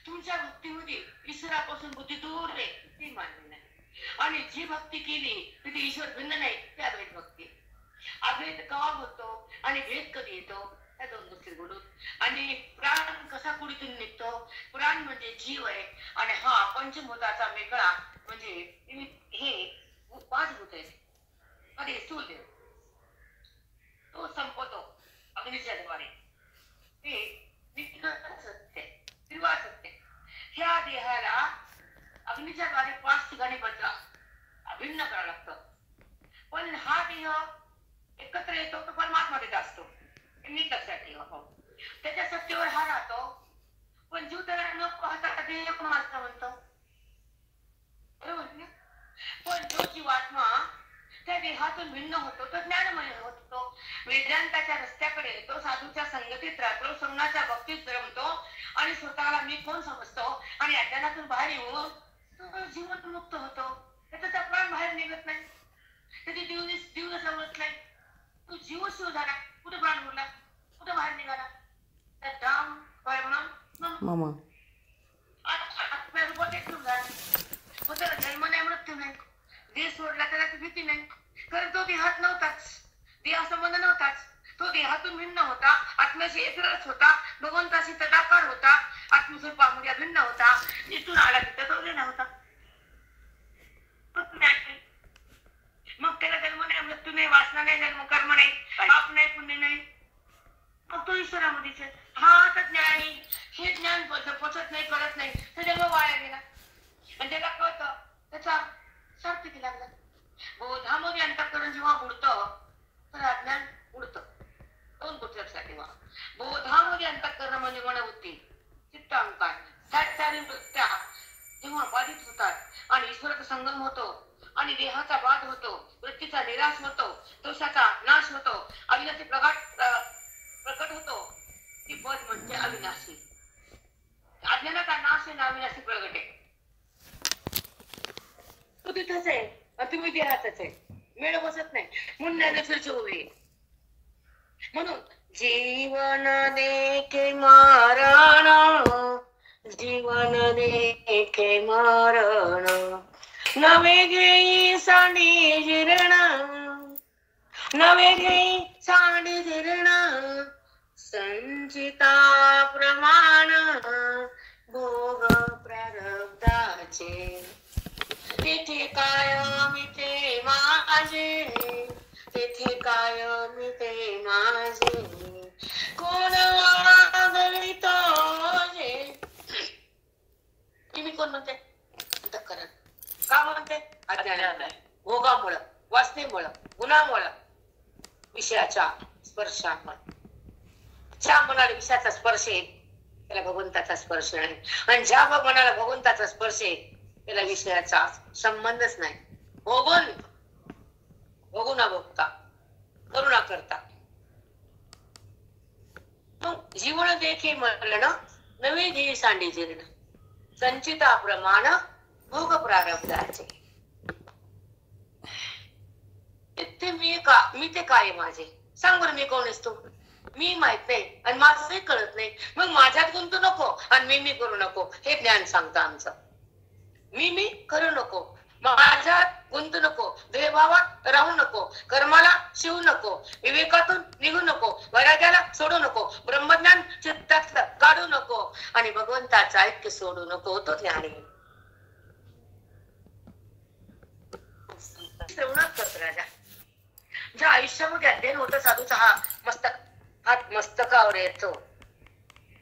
तुमच्या भक्तीमध्ये ईश्वरापासून बुद्धी दूर आहे ती मान्य नाही. आणि जी भक्ती केली तिथे ईश्वर भिन्न नाही ते अभेद भक्ती. अभेद केव्हा होतो आणि भेद कधी येतो त्या दोन गोष्टी बोलून. आणि प्राण कसा कुडीतून निघतो, प्राण म्हणजे जीव आहे आणि हा पंचभूताचा मेकळा म्हणजे हे 5 भूत आहेत. मध्ये स्थूलदेव तो संपतो अग्नीच्या द्वारे, ते सत्य त्रिवार सत्य. ह्या देहाला अग्नीच्या द्वारे 5 ठिकाणी अभिन्न करावं लागतं. पण हा देह एकत्र येतो तो परमात्म्यात असतो, नीट लक्षात ठेवा. त्याच्या सत्तेवर हा राहतो, पण जीव त्याला न पाहता देह कोण वाचता म्हणतो, बरोबर ना? पण जो जीवात्मा त्या देहातून भिन्न होतो तो ज्ञानमय होतो, वेदांताच्या रस्त्याकडे येतो, साधूच्या संगतीत राहतो, संघाच्या बाबतीत रमतो आणि स्वतःला मी कोण समजतो आणि अज्ञानातून बाहेर येऊन तो जीवन मुक्त होतो. त्याचा प्राण बाहेर निघत नाही, त्याची जीव समजत नाही, तो जीव शिव झाला. कुठे प्राण उरला, कुठे बाहेर निघाला? धाम मामा आत्म्यारूपात एकरूप झाला. मग त्याला जन्म नाही, मृत्यू नाही, देह सोडला त्याला भीती नाही, कारण तो देहात नव्हताच, देहासंबंध नव्हताच, तो देहातून भिन्न होता, आत्म्याशी एकरस होता, भगवंताशी तदाकार होता, आत्मस्वरूपामध्ये अभिन्न होता. जिथून आला तिथं तो नव्हता. मग त्याला जन्म नाही, मृत्यू नाही, वासना नाही, जन्म कर्म नाही, पाप नाही, पुण्य नाही, मग तो ईश्वरामध्येच आहे. हा आता ज्ञानी, हे ज्ञान पोचत नाही, कळत नाही, तर जन्म वाया गेला. आणि त्याला कळतं त्याचा स्वार्थ किती लागला. बोधामध्ये अंतःकरण जेव्हा बुडतं तर अज्ञान उडतं. दोन गोष्टी लक्षात ठेवा. बोधामध्ये अंतःकरण म्हणजे मनवृत्ती, चित्त, अहंकार, ह्या 4 वृत्त्या जेव्हा बाधित होतात आणि ईश्वराचा संगम होतो आणि देहाचा बाध होतो, वृत्तीचा निराश होतो, दोषाचा नाश होतो, अविनाशी प्रकट होतो, ती पद म्हणजे अविनाशी. अज्ञानाचा नाश आहे, अविनाशी प्रगट आहे. तो तिथंच आहे, तुम्ही देहातच आहे, मेळ बसत नाही, म्हणून ज्ञानेश्वरची उभी. म्हणून जीवन देखे मारण, जीवन देखे मारण, नवे घेई सांडी जीर्ण, नवे घेई सांडी जीर्ण, संचिता प्रमाण भोग प्रारब्धाचे. तेथे काय मिते माझे, तेथे काय मिते माझे, कोण वागवितो जे. तुम्ही कोण म्हणते? अंतःकरण. का म्हणते? अज्ञानामुळे, भोगामुळं, वासनेमुळं, गुणामुळं, विषयाच्या स्पर्शामुळे. ज्या मनाला विषयाचा स्पर्श आहे त्याला भगवंताचा स्पर्श नाही, आणि ज्या मनाला भगवंताचा स्पर्श आहे त्याला विषयाचा संबंधच नाही. भोगू न भोगता, करुणा करता. मग जीवन देखे मरण, नवे घेई सांडी जीर्ण, संचिता प्रमाण भोग प्रारब्धाचे. मी ते काय माझे सांग बरं, मी कोण असतो? मी माहित नाही आणि माझंही कळत नाही. मग माझ्यात गुंतू नको आणि मी करू नको, हे ज्ञान सांगतं आमचं. मी करू नको, माझ्यात गुंतू नको, देहभावात राहू नको, कर्माला शिवू नको, विवेकातून निघू नको, वैराग्याला सोडू नको, ब्रह्मज्ञान चित्तात काढू नको आणि भगवंताचं ऐक्य सोडू नको. तो ज्ञानी श्रवणात करतो राजा. ज्या आयुष्यामध्ये अध्ययन होतं साधूचा हा हात मस्तकावर येतो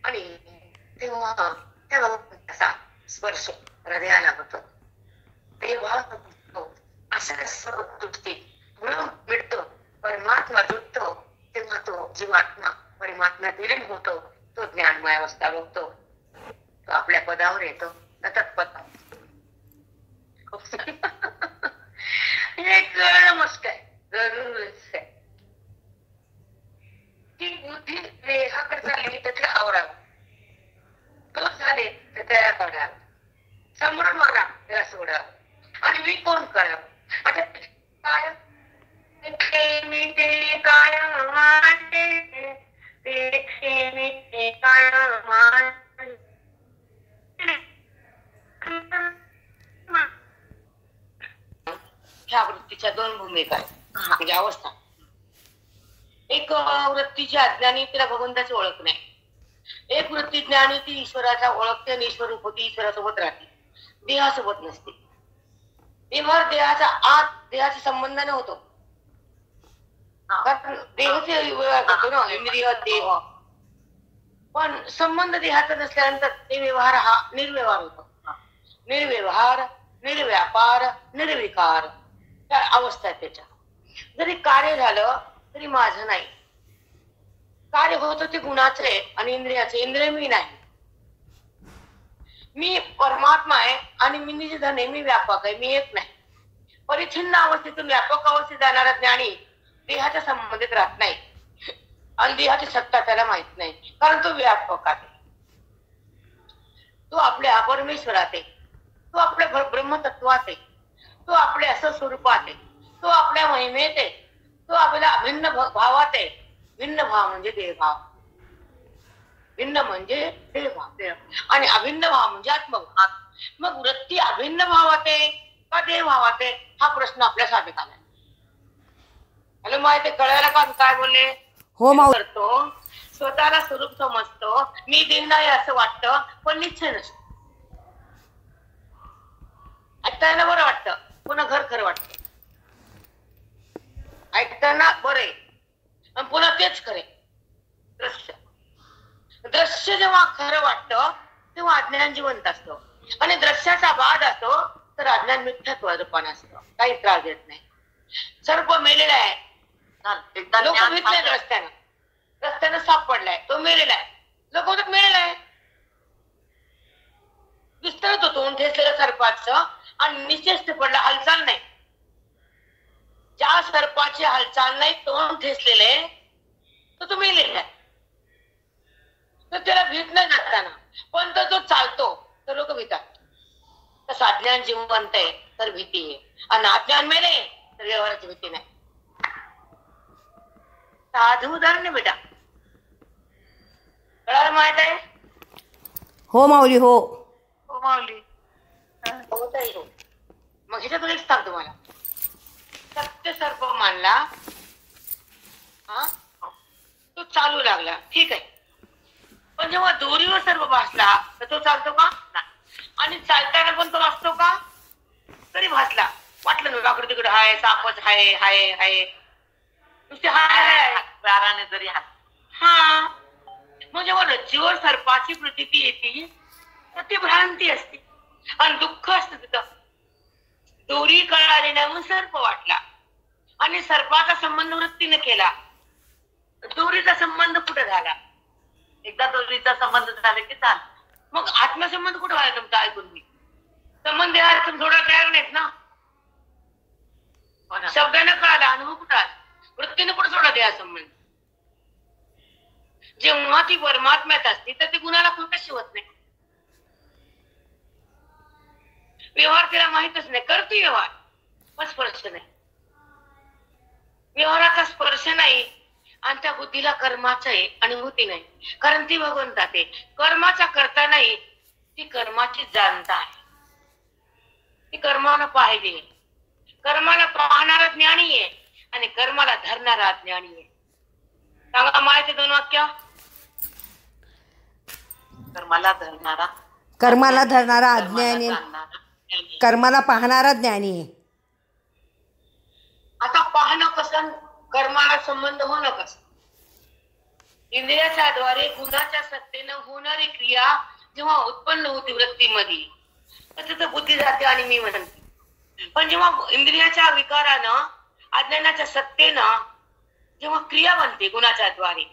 आणि तेव्हा त्या भगवंताचा स्पर्श हृदयाला होतो, तेव्हा अशा सर्व गोष्टी मिळतो, परमात्मा जुटतो, तेव्हा तो जीवात्मा परमात्म्यात विलीन होतो. तो ज्ञानमय अवस्था बघतो, तो आपल्या पदावर येतो. तत्पद एक नमस्कार जरूरच आहे. ती बुद्धी देहाकडे चालली तर त्याला आवडावं, तो झाले तर त्याला काढावं, समोरून मला त्याला सोडावं आणि मी कोण करावं. आता काय मी ते काय मानते, मी ते काय मानते. ह्या वृत्तीच्या दोन भूमिका आहेत, म्हणजे अवस्था. एक वृत्तीची अज्ञानी, तिला भगवंताची ओळख नाही. एक वृत्ती ज्ञानी, ती ईश्वराच्या ओळखते आणि ईश्वर रूपती ईश्वरासोबत राहते, देहासोबत नसते. व्यवहार देहाच्या आत देहाच्या संबंधाने होतो, कारण देहाचे व्यवहार करतो ना, इंद्रिय देह. पण संबंध देहाचा नसल्यानंतर ते व्यवहार हा निर्व्यवहार होतो. निर्व्यवहार, निर्व्यापार, निर्विकार त्या अवस्था आहेत त्याच्या. जरी कार्य झालं तरी माझं नाही, कार्य होतं ते गुणाचे आणि इंद्रियाचे. इंद्रिय मी नाही, मी परमात्मा आहे आणि मी निजधन आहे, मी व्यापक आहे, मी एक नाही. परिच्छिन्न अवस्थेतून व्यापक अवस्थेत जाणारा ज्ञानी देहाच्या संबंधित राहत नाही आणि देहाची सत्ता त्याला माहित नाही, कारण तो व्यापक आहे. तो आपल्या परमेश्वरात आहे, तो आपल्या ब्रह्मतत्वात आहे, तो आपल्या असं स्वरूपात आहे, तो आपल्या महिमेत आहे, तो आपल्या भिन्न भावात आहे. भिन्न भाव म्हणजे देहभाव, भिन्न म्हणजे देहभाव आणि अभिन्न भाव म्हणजे आत्मभाव. मग वृत्ती अभिन्न भावात आहे का देहभावात आहे, हा प्रश्न आपल्या साधकाला आहे. हॅलो, माहिती कळायला का काय बोलले? हो करतो, स्वतःला स्वरूप समजतो, मी देह नाही असं वाटतं, पण निश्चय नसतो. ऐकताना बरं वाटतं, पुन्हा घर खरं वाटतं. ऐकताना बरे आणि पुन्हा तेच खरे. दृश्य दृश्य जेव्हा खरं वाटतं तेव्हा अज्ञान जिवंत असतो आणि दृश्याचा बाद असतो तर अज्ञान मिथ्यात्व रूपाने असतो, काही त्रास देत नाही. सर्प मेलेला आहे, लोक विकले रस्त्यानं सापडलाय, तो मेलेला आहे, लोक म्हणतात मेलेला आहे. विस्तरत होतो ठेचलेलं सर्पाचं आणि निश्चेष्ट पडला, हालचाल नाही. ज्या सर्पाची हालचाल नाही, तोंड ठेचलेले, तर तो मेलेला आहे. तर त्याला भीत नाही जाताना, पण तो जो चालतो तर लोक भीतात. तसं अज्ञान जिवंत आहे तर भीती आहे आणि अज्ञान मेले तर व्यवहाराची भीती नाही. साधं उदाहरण बेटा, कळालं? माहित आहे? हो माऊली, हो हो माऊली. होत आहे. मग ह्याच्यातून एक सांगतो तुम्हाला. सत्य सर्प मानला, हा तो चालू लागला, ठीक आहे. पण जेव्हा दोरीवर सर्प भासला तर तो चालतो का? आणि चालताना पण तो असतो का? तरी भासला, वाटलं ना वाकडे तिकडे हाय, सापच हाय हाय हाय, नुसते हाय प्राराने जरी हात. हा, मग जेव्हा रज्जूवर सर्पाची प्रतीती येते तर ती भ्रांती असते आणि दुःख असतं तिथं. दोरी कळाली म्हणून सर्प वाटला आणि सर्पाचा संबंध वृत्तीने केला. दोरीचा संबंध कुठे झाला? एकदा दोरीचा संबंध झाला की चाल. मग आत्मसंबंध कुठे व्हायला तुमचा? ऐकून मी संबंध थोडा तयार नाहीत ना. शब्दानं कळाला, अनुभव कुठं आला? वृत्तीने कुठे सोडा द्या संबंध. जेव्हा ती परमात्म्यात असते तर ती गुणाला कुठे शिवत नाही. व्यवहार तिला माहितच नाही, करते व्यवहार पण स्पर्श नाही. व्यवहाराचा स्पर्श नाही आणि त्या बुद्धीला कर्माचा आहे अनुभूती नाही, कारण ती भगवंतात आहे. कर्माचा करता नाही, ती कर्माची जाणता आहे. ती कर्माला पाहिजे. कर्माला पाहणारा ज्ञानी आहे आणि कर्माला धरणारा ज्ञानी आहे. सांगा माहिती दोन वाक्य. कर्माला धरणारा कर्माला धरणारा कर्माला अज्ञानी, जाणणारा ज्ञानी. कर्माला पाहणारा ज्ञानी आहे. आता पाहणं कसं, कर्माला संबंध होणं कसं. इंद्रियाच्या द्वारे गुणाच्या सत्तेनं होणारी क्रिया जेव्हा उत्पन्न होती वृत्तीमध्ये तर तिथं बुद्धी जाते आणि मी म्हणते. पण जेव्हा इंद्रियाच्या विकारानं अज्ञानाच्या सत्तेनं जेव्हा क्रिया बनते गुणाच्या द्वारे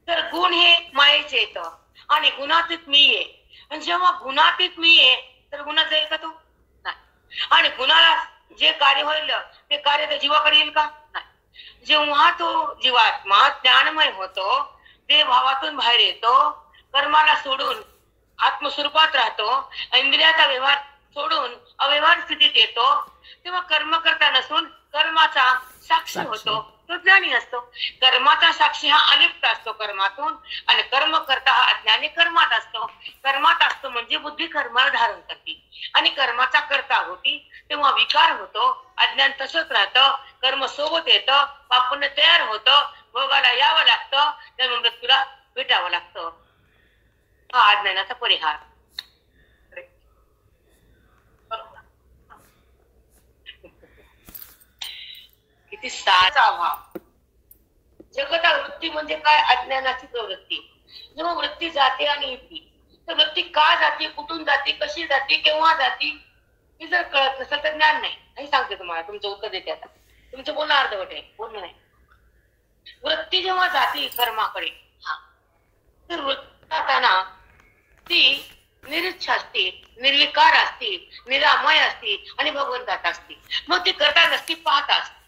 तर गुण हे मायेचे येतं आणि गुणातीत मी आहे. आणि जेव्हा गुणातीत मी आहे तर गुणाचा येईल का तो? नाही. आणि गुणाला जे कार्य होईल ते कार्य त्या जीवाकडे येईल का? नाही. जेव्हा तो जीवात्मा ज्ञानमय होतो, ते भावातून बाहेर येतो, कर्माला सोडून आत्मस्वरूपात राहतो, इंद्रियाचा व्यवहार सोडून अव्यवहार स्थितीत येतो, तेव्हा कर्म करता नसून कर्माचा साक्षी होतो, तो ज्ञानी असतो. कर्माचा साक्षी हा अलिप्त असतो कर्मातून आणि कर्म करता हा अज्ञानी कर्मात असतो. कर्मात असतो म्हणजे बुद्धी कर्माला धारण करते आणि कर्माचा करता होती, तेव्हा विकार होतो, अज्ञान तसंच राहतं, कर्म सोबत येतं, पापुण्य तयार होतं, भोगाला यावं लागतं, त्यामुळे मृत्यूला भेटावं लागतं. हा अज्ञानाचा परिहार. किती साचा अभाव. जगता वृत्ती म्हणजे काय? अज्ञानाची प्रवृत्ती. जेव्हा वृत्ती जाते आणि येते तर वृत्ती का जाते, कुठून जाते, कशी जाते, केव्हा जाते हे जर कळत नसेल तर ज्ञान नाही. हे सांगते तुम्हाला, तुमचं उत्तर देते. आता तुमचं बोलणं अर्धवट आहे, पूर्ण नाही. वृत्ती जेव्हा जाते कर्माकडे तर वृत्ती जाताना ती निरीच्छा असते, निर्विकार असते, निरामय असते आणि भगवंतात असते. मग ती करता नसती, पाहता असते.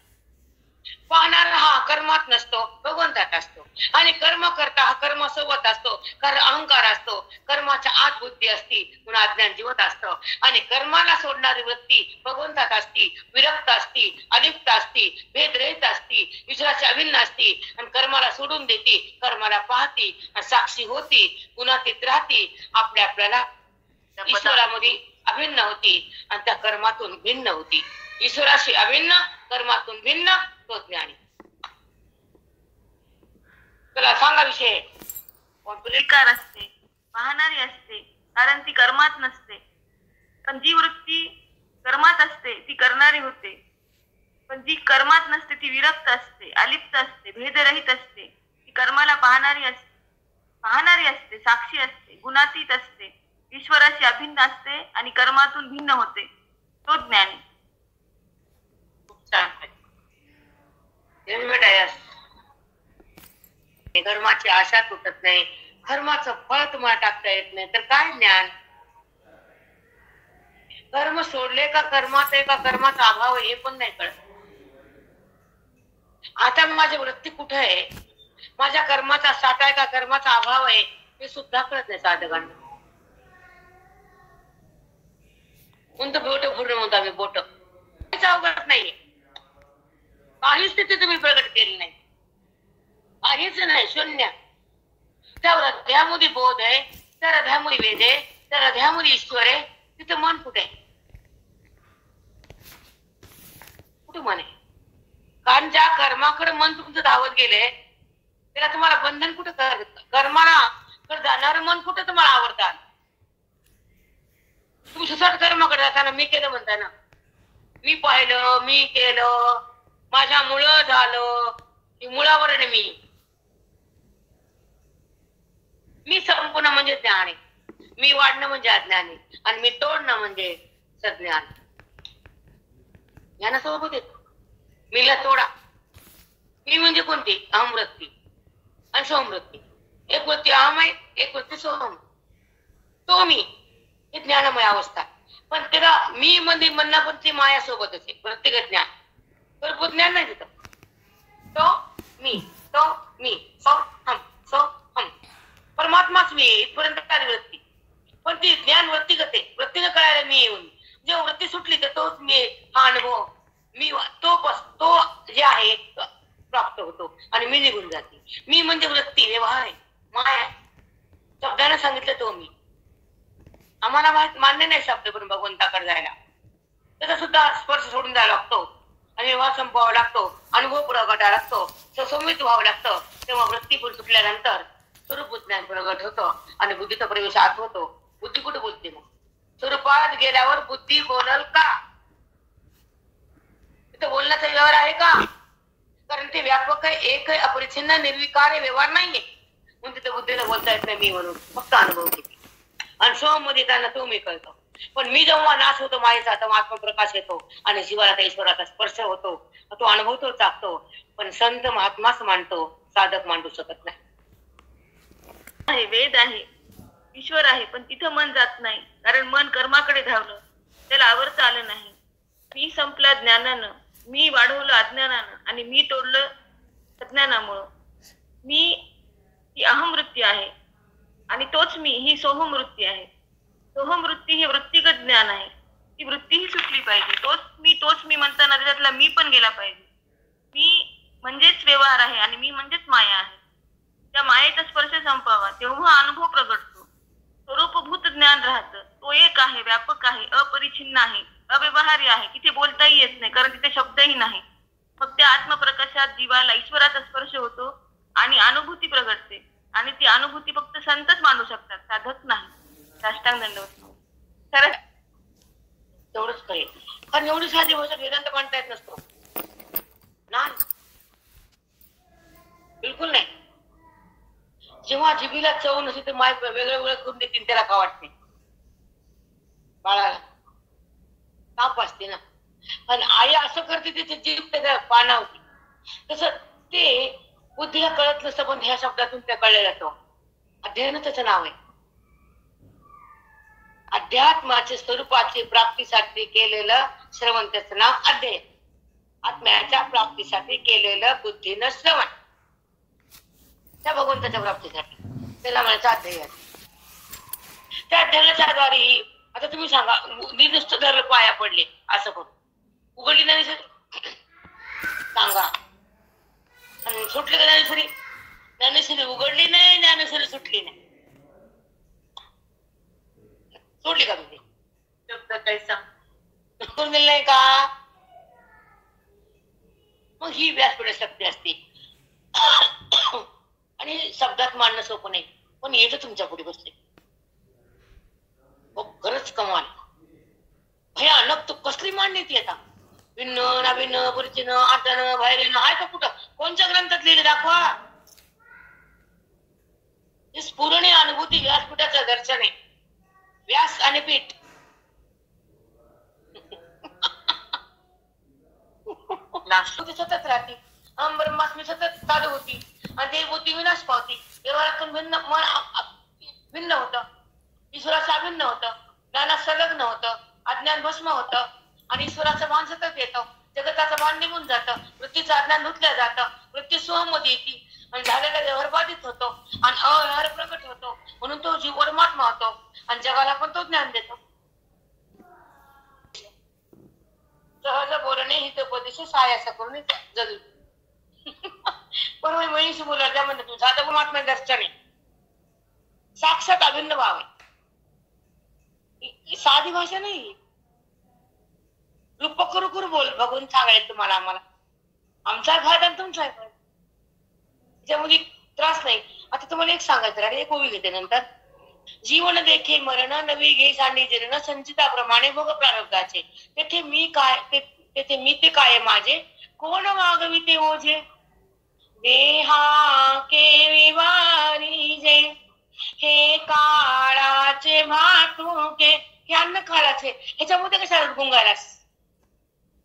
पाहणारा हा कर्मात नसतो, भगवंतात असतो. आणि कर्म करता हा कर्म सोबत असतो, कारण अहंकार असतो, कर्माच्या आत बुद्धी असती, म्हणून अज्ञान जीवत असतं. आणि कर्माला सोडणारी वृत्ती भगवंतात असती, विरक्त असती, अलिप्त असती, भेदरहित असती, ईश्वराची अभिन्न असती आणि कर्माला सोडून देती, कर्माला पाहती आणि साक्षी होती, गुणातीत राहती, आपल्याला ईश्वरामध्ये अभिन्न होती आणि त्या कर्मातून भिन्न होती. ईश्वराशी अभिन्न, कर्मातून भिन्न, तो ज्ञानी. चला सांगा विषय. विकार असते, पाहणारी असते, कारण ती कर्मात नसते. पण जी वृत्ती कर्मात असते ती करणारी होते. पण जी कर्मात नसते ती विरक्त असते, अलिप्त असते, भेदरहित असते. ती कर्माला पाहणारी असते, साक्षी असते, गुणातीत असते, ईश्वराशी अभिन्न असते आणि कर्मातून भिन्न होते, तो ज्ञानी. खूप छान. कर्माची आशा तुटत नाही, कर्माचं फळ तुम्हाला टाकता येत नाही तर काय ज्ञान? कर्म सोडले का कर्मात आहे का कर्माचा अभाव आहे हे पण नाही कळत. आता माझी वृत्ती कुठे आहे, माझ्या कर्माचा साठा आहे का कर्माचा अभाव आहे हे सुद्धा कळत नाही साधकांना. कोणतं बोट पूर्ण म्हणतो आम्ही, बोट अवघड नाहीये. काही स्थिती तुम्ही प्रगट केली नाही, काहीच नाही, शून्य. त्या हृदयामध्ये बोध आहे, त्या हृदयामध्ये वेद आहे, त्या हृदयामध्ये ईश्वर आहे, तिथं मन कुठे आहे? कुठे मन आहे? कारण ज्या कर्माकडे मन तुमचं धावत गेले त्याला तुम्हाला बंधन कुठं करत? कर्माला जाणार मन कुठं तुम्हाला आवडतात? तुम्ही सुसाट कर्माकडे जाताना मी केलं म्हणताना, मी पाहिलं, मी केलं, माझ्या मुळं झालं, मुळावर मी संपूर्ण म्हणजे ज्ञान आहे, मी वाढणं म्हणजे अज्ञान आहे आणि मी तोडणं म्हणजे सज्ञान. ज्ञाना सोबत येतो. मीला तोडा. मी म्हणजे कोणती? अहमवृत्ती आणि सोमवृत्ती. एक वृत्ती अहम आहे, एक वृत्ती सोहम. तो मी ही ज्ञानमय अवस्था. पण त्याला मी मध्ये म्हणणं पण ती माया सोबतच आहे, प्रत्येक ज्ञान. तर ज्ञान नाही तिथं. तो मी सो हम परमात्माच मी इथपर्यंत कार्य वृत्ती. पण ती ज्ञान वृत्तीगत आहे, वृत्तीनं कळायला मी येऊन जेव्हा वृत्ती सुटली तर तोच मी, हा अनुभव मी तो जे आहे प्राप्त होतो आणि मी निघून जाते. मी म्हणजे वृत्ती, व्यवहार आहे, माया. शब्दानं सांगितलं तो मी. आम्हाला मान्य नाही शब्द पण भगवंताकडे जायला. त्याचा सुद्धा स्पर्श सोडून द्यावा लागतो आणि व्यवहार संपवावा लागतो, अनुभव प्रगटावा लागतो, ससंमित व्हावं लागतं. तेव्हा वृत्तीपूर सुटल्यानंतर स्वरूप ज्ञान प्रगट होतं आणि बुद्धीचा प्रवेश आत होतो. बुद्धी कुठे बोलते मग? स्वरूपात गेल्यावर बुद्धी बोलल का? तिथं बोलण्याचा व्यवहार आहे का? कारण ते व्यापक आहे, एक आहे, अपरिच्छिन्न निर्विकार आहे, व्यवहार नाहीये. म्हणून तिथे बुद्धीला बोलता येत नाही मी म्हणून, फक्त अनुभव घेते. आणि सोम मध्ये त्यांना तो मी कळतो. पण मी जेव्हा नाश होतो मायेचा, तेव्हा आत्मप्रकाश येतो आणि शिवाला त्या ईश्वराचा स्पर्श होतो. तो अनुभवतो, चाकतो. पण संत महात्माच मांडतो, साधक मांडू शकत नाही. वेद आहे, ईश्वर आहे, पण तिथं मन जात नाही. कारण मन कर्माकडे धावलं, त्याला आवरता आलं नाही. मी संपला ज्ञानानं, मी वाढवलं अज्ञानानं आणि मी तोडलं अज्ञानामुळं. मी ही अहमवृत्ती आहे आणि तोच मी ही सोहमवृत्ती आहे. सोहमवृत्ती ही वृत्तिगत ज्ञान आहे. ती वृत्ती ही सुटली पाहिजे. तोच मी म्हणताना त्याच्यातला मी पण गेला पाहिजे. मी म्हणजेच व्यवहार आहे आणि मी म्हणजेच माया आहे. त्या मायेचा स्पर्श संपावा, तेव्हा अनुभव प्रगटतो. स्वरूपभूत ज्ञान राहतं. तो एक आहे, व्यापक आहे, अपरिच्छिन्न आहे, अव्यवहार्य आहे. तिथे बोलताही येत नाही, कारण तिथे शब्दही नाही. फक्त त्या आत्मप्रकाशात जीवाला ईश्वराचा स्पर्श होतो आणि अनुभूती प्रगटते. आणि ती अनुभूती फक्त संतच मांडू शकतात, साधक नाही. साष्टांग दंडवत. खरंच तेवढंच करेल. कारण एवढी साधी भाषा वेदांत मांडता येत नसतो ना, बिलकुल नाही. जेव्हा जिभीला चव नसते तर माय वेगळं वेगळं करून देतील, त्याला का वाटते? बाळाला ताप असते ना. पण आई असं करते तिथे जीभ त्याच्या पानावती. तसं ते बुद्धीला कळत नसतं, पण ह्या शब्दातून त्या कळलं जातं. अध्ययन त्याचं नाव आहे. अध्यात्माच्या स्वरूपाची प्राप्तीसाठी केलेलं श्रवण त्याचं नाव अध्ययन. आत्म्याच्या प्राप्तीसाठी केलेलं बुद्धीनं श्रवण, त्या भगवंताच्या प्राप्तीसाठी, त्याला म्हणायचं अध्ययन. त्या अध्ययनाच्या द्वारे आता तुम्ही सांगा, निर्दिष्ट धरलं पाया पडले असं करून उघडली नाही सांगा, आणि सुटली का ज्ञानेश्वरी? ज्ञानेश्वरी उघडली नाही, ज्ञानेश्वरी सुटली नाही. सोडली का तुम्ही? शब्द काही सांग नाही का? मग ही व्यासपीठ शक्ती असते. आणि शब्दात मांडणं सोपं नाही, पण येतं तुमच्या पुढे बसले. खरंच कमाल, भयानक. तू कसली मांडणी ती आता? भिन्न नाभिन्न परिचिन्न आतानं बाहेर आहे का कुठं? कोणत्या ग्रंथात लिहिले दाखवा. हे स्फुरणे अनुभूती व्यासपीठाचं दर्शन आहे. व्यास आणि पीठ सतत राहते. ब्रह्मास्मी सतत चालू होती आणि ते बुद्धी विनाश पावती. व्यवहारातून भिन्न मन भिन्न होतं, ईश्वराचं अभिन्न होतं, ज्ञानात संलग्न होतं, अज्ञान भस्म होतं आणि ईश्वराचं भान सतत येतं. जगताचं भान निघून जातं, वृत्तीचं अज्ञान धुतलं जातं, वृत्ती सोहमध्ये येते आणि झालेला व्यवहार बाधित होतो आणि अव्यवहार प्रकट होतो. म्हणून तो जीव परमात्मा होतो आणि जगाला पण तो ज्ञान देतो. सहज बोलणे हितोपदेश सायासा करून जगू. पण महिषी बोला त्या म्हणतात तू साधं परमात्मा दर्शन आहे, साक्षात अभिन्न भाव आहे. साधी भाषा नाही. रूप करू करू बोल बघून सांगायचं तुम्हाला, आम्हाला आमचा फायदा तुमचा फायदा, त्याच्यामध्ये त्रास नाही. आता तुम्हाला एक सांगायचं राहिले, एक ओवी घेते नंतर. जीवन देखे मरण नवी घे सांडी जिरण संचिताप्रमाणे भोग प्रारब्धाचे. तेथे मी काय तेथे मी ते काय माझे, कोण मागविते ओझे. देहा के विवारी जे हे काळाचे भातुके. हे अन्न काळाचे, ह्याच्यामध्ये कशाला गुंगारास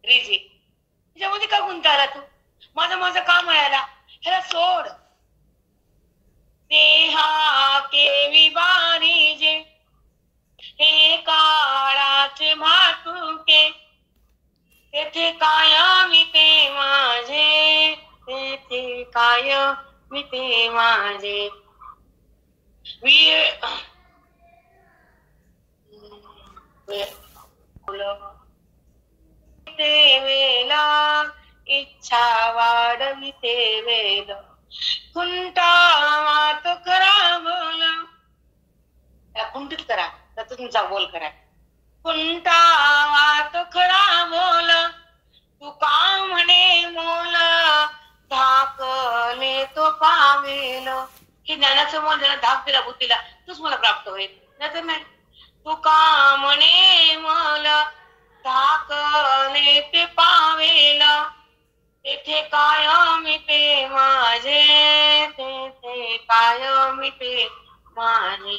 रिजे? ह्याच्यामध्ये का गुंताला तू? माझं काम मिळाला, ह्याला सोड. देहा के विवारी जे हे काळाचे भातुके. तेथे काय मी ते माझे, तेथे काय मी ते माझे. ते वेला इच्छा वाढविते वेल, खुंटा मात करा बोल. कुंठित करा तर तुमचा बोल करा. कुंटावात खरा बोल तुका म्हणे मोल धाकले तो पावेल. हे ज्ञानाचं मोल ज्याला धाक दिला बुद्धीला तोच मला प्राप्त होईल, नाहीतर नाही. तुका म्हणे मोल धाकले ते पावेल तेथे कायमी ते माझे, तेथे कायमी ते माझे.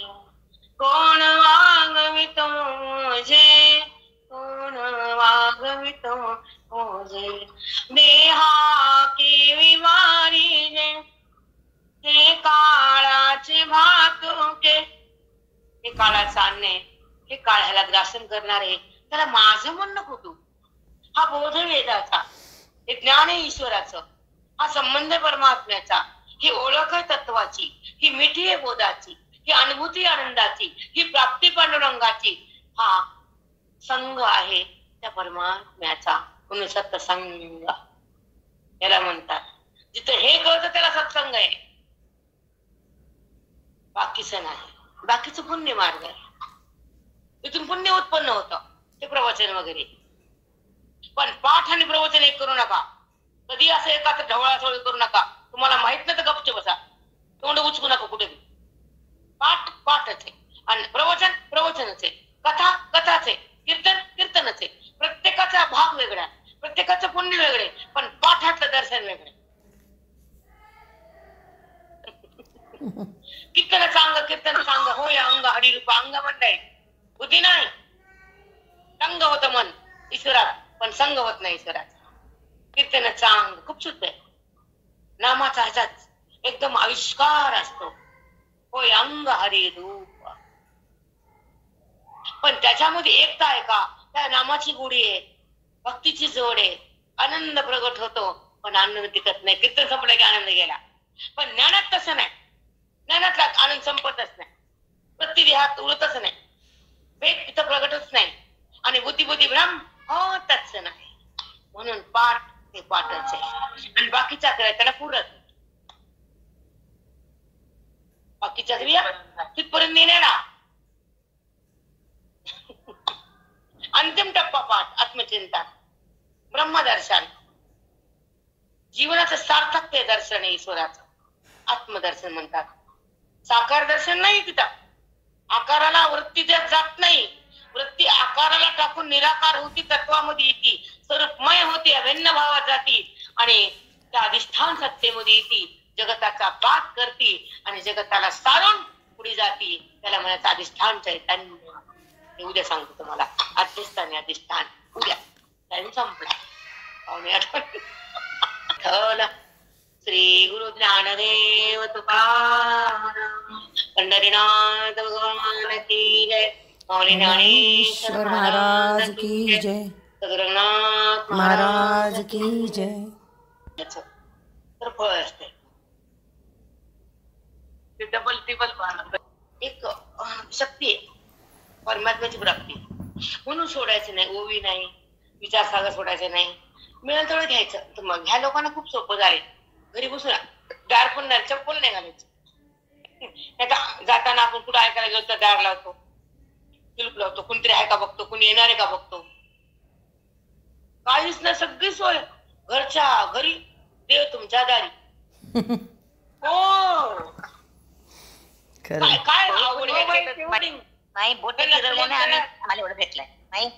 कोण वागवितो मोजे, कोण वागवितो मोजे. देहा केवी वारीजे हे काळाचे भातुके. हे काळाचा अन्य, हे काळ ह्याला ग्रासन करणार आहे, त्याला माझं म्हणणं कुठू. हा बोध वेदाचा, हे ज्ञान आहे ईश्वराचं, हा संबंध आहे परमात्म्याचा, ही ओळख आहे तत्वाची, ही मिठी आहे बोधाची, ही अनुभूती आनंदाची, ही प्राप्ती पांडुरंगाची. हा संघ आहे त्या परमात्म्याचा, म्हणून सत्संग याला म्हणतात. जिथे हे कळतं त्याला सत्संग आहे, बाकीचं नाही. बाकीचं पुण्य मार्ग आहे, इथून पुण्य उत्पन्न होतं, ते प्रवचन वगैरे. पण पाठ आणि प्रवचन एक करू नका कधी. असं एका ढवळाढवळी करू नका. तुम्हाला माहित नाही तर गपचे बसा, तोंड उचकू नका कुठे. पाठ पाठच आहे आणि प्रवचन प्रवचनच आहे, कथा कथाच आहे, कीर्तन कीर्तनच आहे. प्रत्येकाचा भाग वेगळा, प्रत्येकाचं पुण्य वेगळे, पण पाठातलं दर्शन वेगळे. कीर्तनाचं अंग कीर्तनाचं अंग होय अंग हरिरूप अंग म्हणताय. बुद्धी नाही, संग होतं मन ईश्वरात, पण संग होत नाही ईश्वरात. कीर्तनाचं अंग खूप शुद्ध आहे, नामाचा ह्याचाच एकदम आविष्कार असतो. होय अंग हरिरूप. पण त्याच्यामध्ये एकता आहे का, त्या नामाची गोडी आहे, भक्तीची जोड आहे, आनंद प्रगट होतो, पण आनंद टिकत नाही. कीर्तन संपलं की आनंद गेला. पण ज्ञानात तसं नाही, ज्ञानातला आनंद संपतच नाही, प्रतिदेहात उरतच नाही, भेद तिथं प्रगटच नाही, आणि बुद्धी बुद्धी भ्रम होतच नाही. म्हणून पाठ हे पाठच आहे, आणि बाकीच्या क्रिया त्याला पुरत. बाकीच्या क्रिया तिथपर्यंत नेण्याला. अंतिम टप्पा पाठ आत्मचिंतन, ब्रह्मदर्शन, जीवनाचं सार्थक ते दर्शन आहे ईश्वराचं. आत्मदर्शन म्हणतात. साकार दर्शन नाही तिथं, आकाराला वृत्ती जात नाही. वृत्ती आकाराला टाकून निराकार होती, तत्वामध्ये येते, स्वरूपमय होती, अभिन्न भावात जाती, आणि त्या अधिष्ठान सत्तेमध्ये येते, जगताचा बात करती, आणि जगताला सारून पुढे जाती. त्याला म्हणायचं अधिष्ठान चैतन्य. उद्या सांगतो तुम्हाला अधिष्ठान अधिष्ठान. उद्या टाइम संपला, पावणे 8. श्री गुरु ज्ञानदेव तुकाराम पंढरीनाथ भगवान की जय. माऊली ज्ञानेश्वर महाराज की जय. सद्गुरुनाथ महाराज की जय. तर फळ असते ते डबल टिबल पाहणं. एक शक्ती आहे परमात्म्याची प्राप्ती. म्हणून सोडायचं नाही, ओवी नाही, विचारसागर सोडायचे नाही, मिळेल तेवढं घ्यायचं. तर मग ह्या लोकांना खूप सोपं झाले. घरी बसून दार पण नाही, चप्पल नाही घालायचं. जाताना आपण कुठं ऐकायला गेलो तर दार लावतो, कुलूप लावतो, कुणीतरी आहे का बघतो, कुणी येणार आहे का बघतो. काहीच नाही, सगळी सोय घरच्या घरी, देव तुमच्या दारी. हो काय आवड नाही बोट फिरवल्याने आम्हाला एवढं भेटलंय नाही.